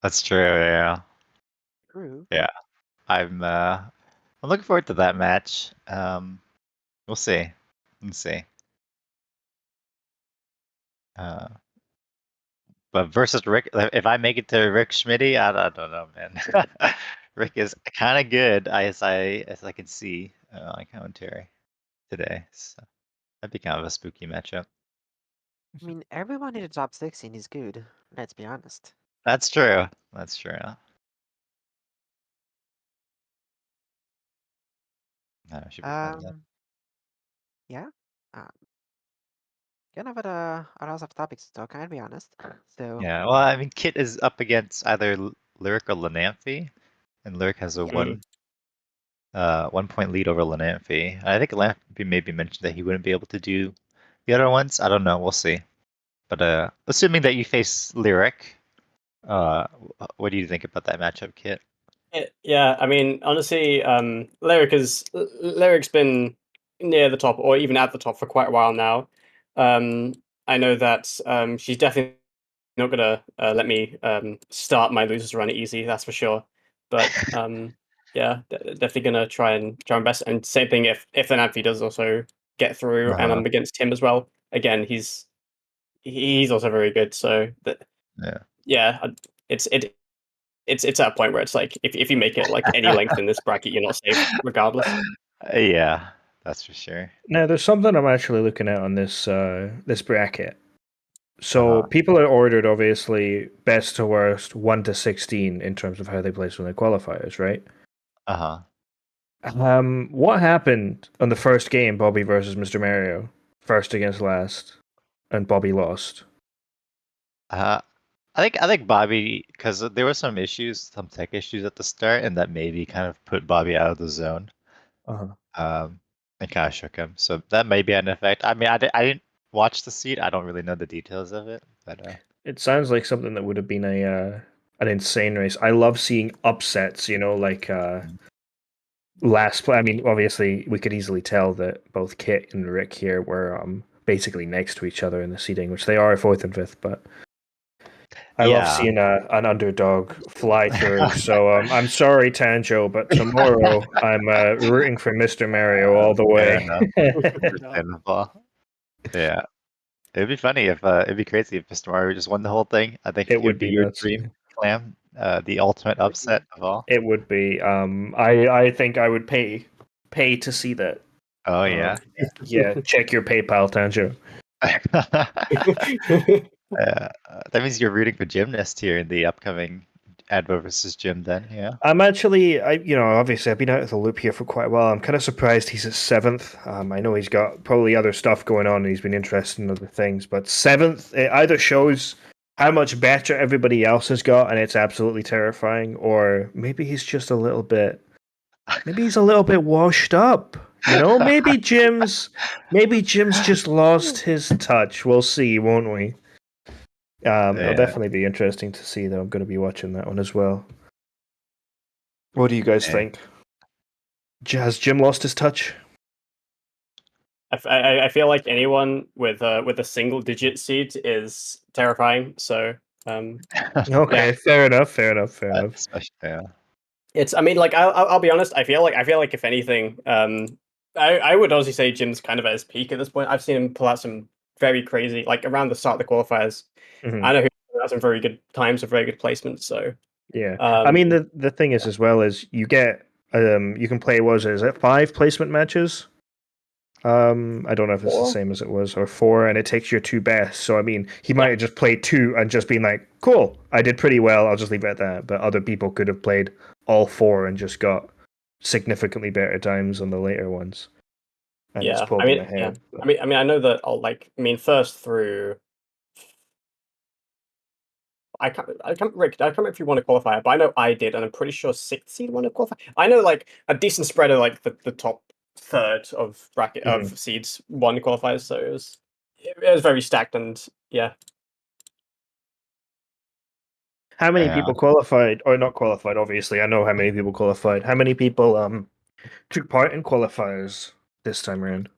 that's true. Yeah. True. Yeah. I'm looking forward to that match. We'll see. Let's see. Uh, but versus Rick, if I make it to Rick Schmidty, I don't know, man. Rick is kind of good, as I can see on commentary today. So that'd be kind of a spooky matchup. I mean, everyone in the top 16 is good. Let's be honest. That's true. That's true. No, it should be fun then. Yeah. Uh, kind of a lot of topics to talk, I'll be honest. So, Yeah. Well, I mean, Kit is up against either Lyric or Lanamphy, and Lyric has a yeah. Mm. 1 point lead over Lanamphy. I think Lanamphy maybe mentioned that he wouldn't be able to do the other ones. I don't know. We'll see. But assuming that you face Lyric, what do you think about that matchup, Kit? Yeah, I mean, honestly, Lyric's been near the top or even at the top for quite a while now. I know that she's definitely not gonna let me start my losers run easy. That's for sure. But yeah, definitely gonna try and best. And same thing if an Amphi does also get through, and Uh-huh. I'm against him as well. Again, he's also very good. So Yeah. yeah, it's at a point where it's like if you make it like any length in this bracket, you're not safe regardless. Yeah, that's for sure. Now, there's something I'm actually looking at on this bracket. So Uh-huh. people are ordered obviously best to worst, 1 to 16 in terms of how they place on the qualifiers, right? Uh-huh. What happened on the first game, Bobby versus Mr. Mario, first against last, and Bobby lost? Uh, I think Bobby, because there were some tech issues at the start, and that maybe kind of put Bobby out of the zone. Uh-huh. And kind of shook him. So that may be an effect. I mean, I didn't watch the seed. I don't really know the details of it, but It sounds like something that would have been an insane race. I love seeing upsets, like last play. I mean, obviously, we could easily tell that both Kit and Rick here were basically next to each other in the seeding, which they are fourth and fifth. But I love yeah. seeing an underdog fly through. So I'm sorry, Tanjo, but tomorrow I'm rooting for Mr. Mario all the Fair way. enough. Understandable. Yeah. It'd be funny if it'd be crazy if Mr. Mario just won the whole thing. I think It it would would be be your nuts. dream, Clam. The ultimate upset of all. It would be. I think I would pay to see that. Oh yeah. Yeah, check your PayPal, Tanjo. That means you're rooting for Gymnast here in the upcoming Advo versus Gym then, yeah. I'm actually, obviously I've been out of the loop here for quite a while. I'm kind of surprised he's at seventh. I know he's got probably other stuff going on and he's been interested in other things, but seventh, it either shows how much better everybody else has got and it's absolutely terrifying, or maybe he's just a little bit washed up. Maybe Jim's just lost his touch. We'll see, won't we? It'll Yeah. definitely be interesting to see, though. I'm going to be watching that one as well. What do you guys Yeah. think? Has Jim lost his touch? I feel like anyone with a single digit seed is terrifying. So Okay, yeah. fair enough. Fair enough. Fair enough. Especially, yeah. It's, I mean, like, I'll be honest. I feel like if anything, I would honestly say Jim's kind of at his peak at this point. I've seen him pull out some very crazy, like around the start of the qualifiers. Mhm. I know he has some very good times, some very good placements. So Yeah, I mean the thing is as well is you get you can play is it 5 placement matches? I don't know if it's the 4? same as it was, or 4, and it takes your 2 best. So I mean, he might Yeah. have just played 2 and just been like, "Cool, I did pretty well. I'll just leave it at that." But other people could have played all 4 and just got significantly better times on the later ones, and it's Yeah, pulled I them mean, yeah, ahead. I know that I'll like. I mean, first through. Rick, I can't remember if you want to qualify, but I know I did, and I'm pretty sure sixth seed want to qualify. I know like a decent spread of like the top third of bracket of Mhm. seeds won qualifiers, so it was very stacked, and yeah. How many Yeah. people qualified, or not qualified? Obviously, I know how many people qualified. How many people took part in qualifiers this time around?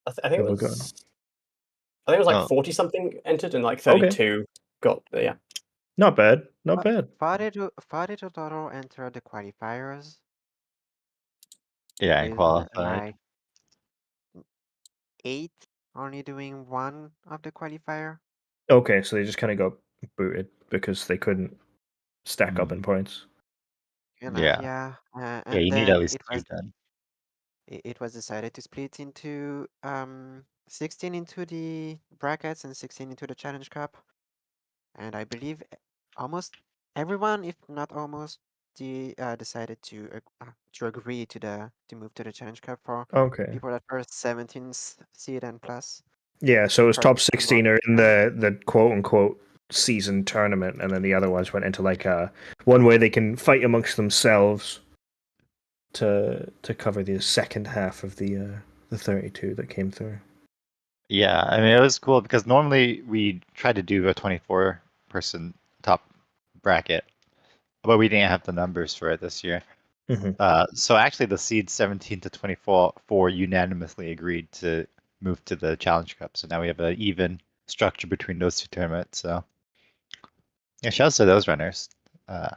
I think it Have we got? was like Oh, 40 something entered, and like Okay, 32 got yeah. not bad, not bad. 42 total entered the qualifiers, yeah, and with qualified. like 8 only doing one of the qualifier. Okay, so they just kind of got booted because they couldn't stack up in Mm, points. yeah. Yeah, Yeah, and you need at then least 2 then. it was decided to split into 16 into the brackets and 16 into the Challenge Cup. And I believe almost everyone, if not almost, decided to agree to move to the Challenge Cup for Okay. people that are 17th seed and plus. Yeah, so it was top Correct me if I'm wrong. 16 are in the quote unquote season tournament, and then the other ones went into like a one where they can fight amongst themselves to cover the second half of the 32 that came through. Yeah, I mean, it was cool because normally we try to do a 24-person top bracket, but we didn't have the numbers for it this year. Mm-hmm. So actually, the seeds 17 to 24 unanimously agreed to move to the Challenge Cup. So now we have an even structure between those 2 tournaments. So yeah, shouts to those runners. Uh,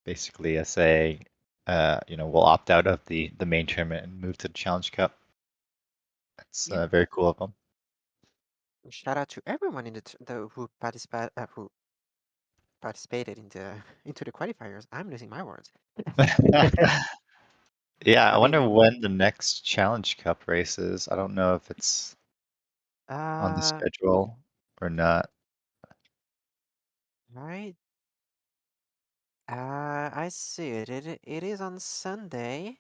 basically, saying, we'll opt out of the main tournament and move to the Challenge Cup. That's Yeah. very cool of them. Shout out to everyone in who participated into the qualifiers. I'm losing my words. Yeah, I I mean, wonder when the next Challenge Cup race is. I don't know if it's on the uh, schedule or not. right. I see it. It is on Sunday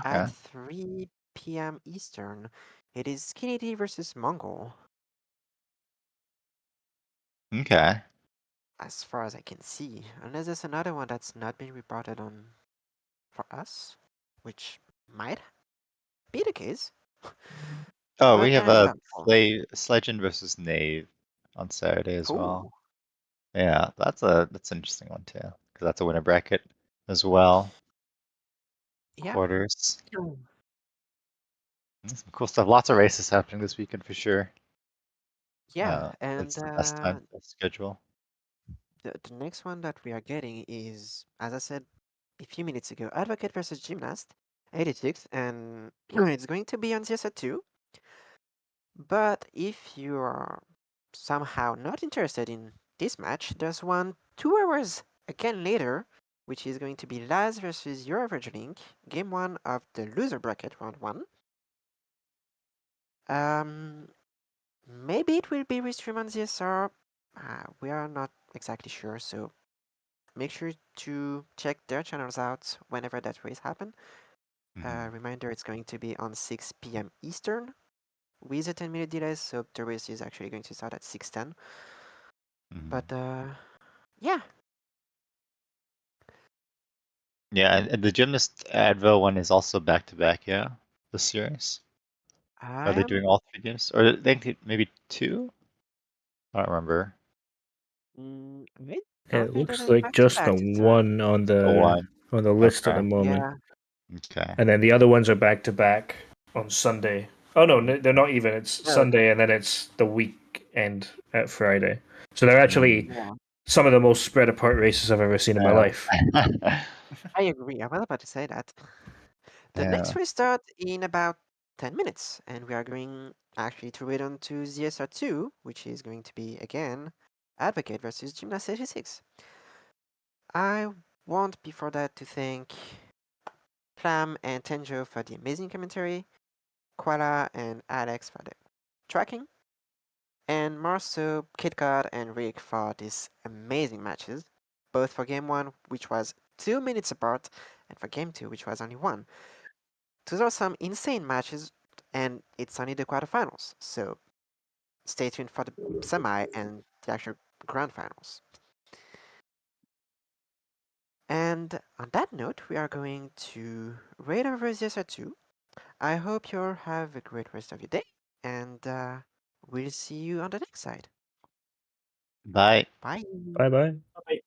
at Okay. 3 p.m. Eastern. It is Kennedy versus Mongol, Okay. as far as I can see. Unless there's another one that's not been reported on for us, which might be the case, Oh, but we have I'm a doubtful. Sledgen versus Knave on Saturday as well. Ooh, Yeah, that's an interesting one too, because that's a winner bracket as well. yeah. Quarters. Mm. Some cool stuff. Lots of races happening this weekend for sure. Yeah, and It's the best time to schedule. the next one that we are getting is, as I said a few minutes ago, Advocate versus Gymnast, 86, and it's going to be on CSR2. But if you are somehow not interested in this match, there's one 2 hours again later, which is going to be Laz versus Your Average Link, game one of the loser bracket, round one. Um, maybe it will be restreamed on ZSR. We are not exactly sure, so make sure to check their channels out whenever that race happens. Mhm. Reminder, it's going to be on 6 p.m. Eastern with a 10-minute delay, so the race is actually going to start at 6:10. Mhm. But yeah, Yeah, and the Gymnast Advil one is also back to back, yeah, the series. Are I they am doing all 3 games? Or they think maybe 2? I don't remember. It looks like just the one on The one. the list at the Okay. moment. Yeah. Okay. And then the other ones are back to back on Sunday. Oh no, they're not even. It's No. Sunday and then it's the weekend at Friday. So they're actually Yeah. some of the most spread apart races I've ever seen in my life. I agree. I was about to say that. The Yeah. next race starts in about 10 minutes, and we are going actually to read on to ZSR2, which is going to be again Advocate versus Gymnast 86. I want before that to thank Clam and Tenjo for the amazing commentary, Koala and Alex for the tracking, and Marceau, Kitcot, and Rick for these amazing matches, both for Game 1, which was 2 minutes apart, and for Game 2, which was only 1. Those are some insane matches, and it's only the quarterfinals, so stay tuned for the semi and the actual grand finals. And on that note, we are going to rate over ZSR2. I hope you have a great rest of your day, and we'll see you on the next side. Bye. Bye. Bye bye. Bye.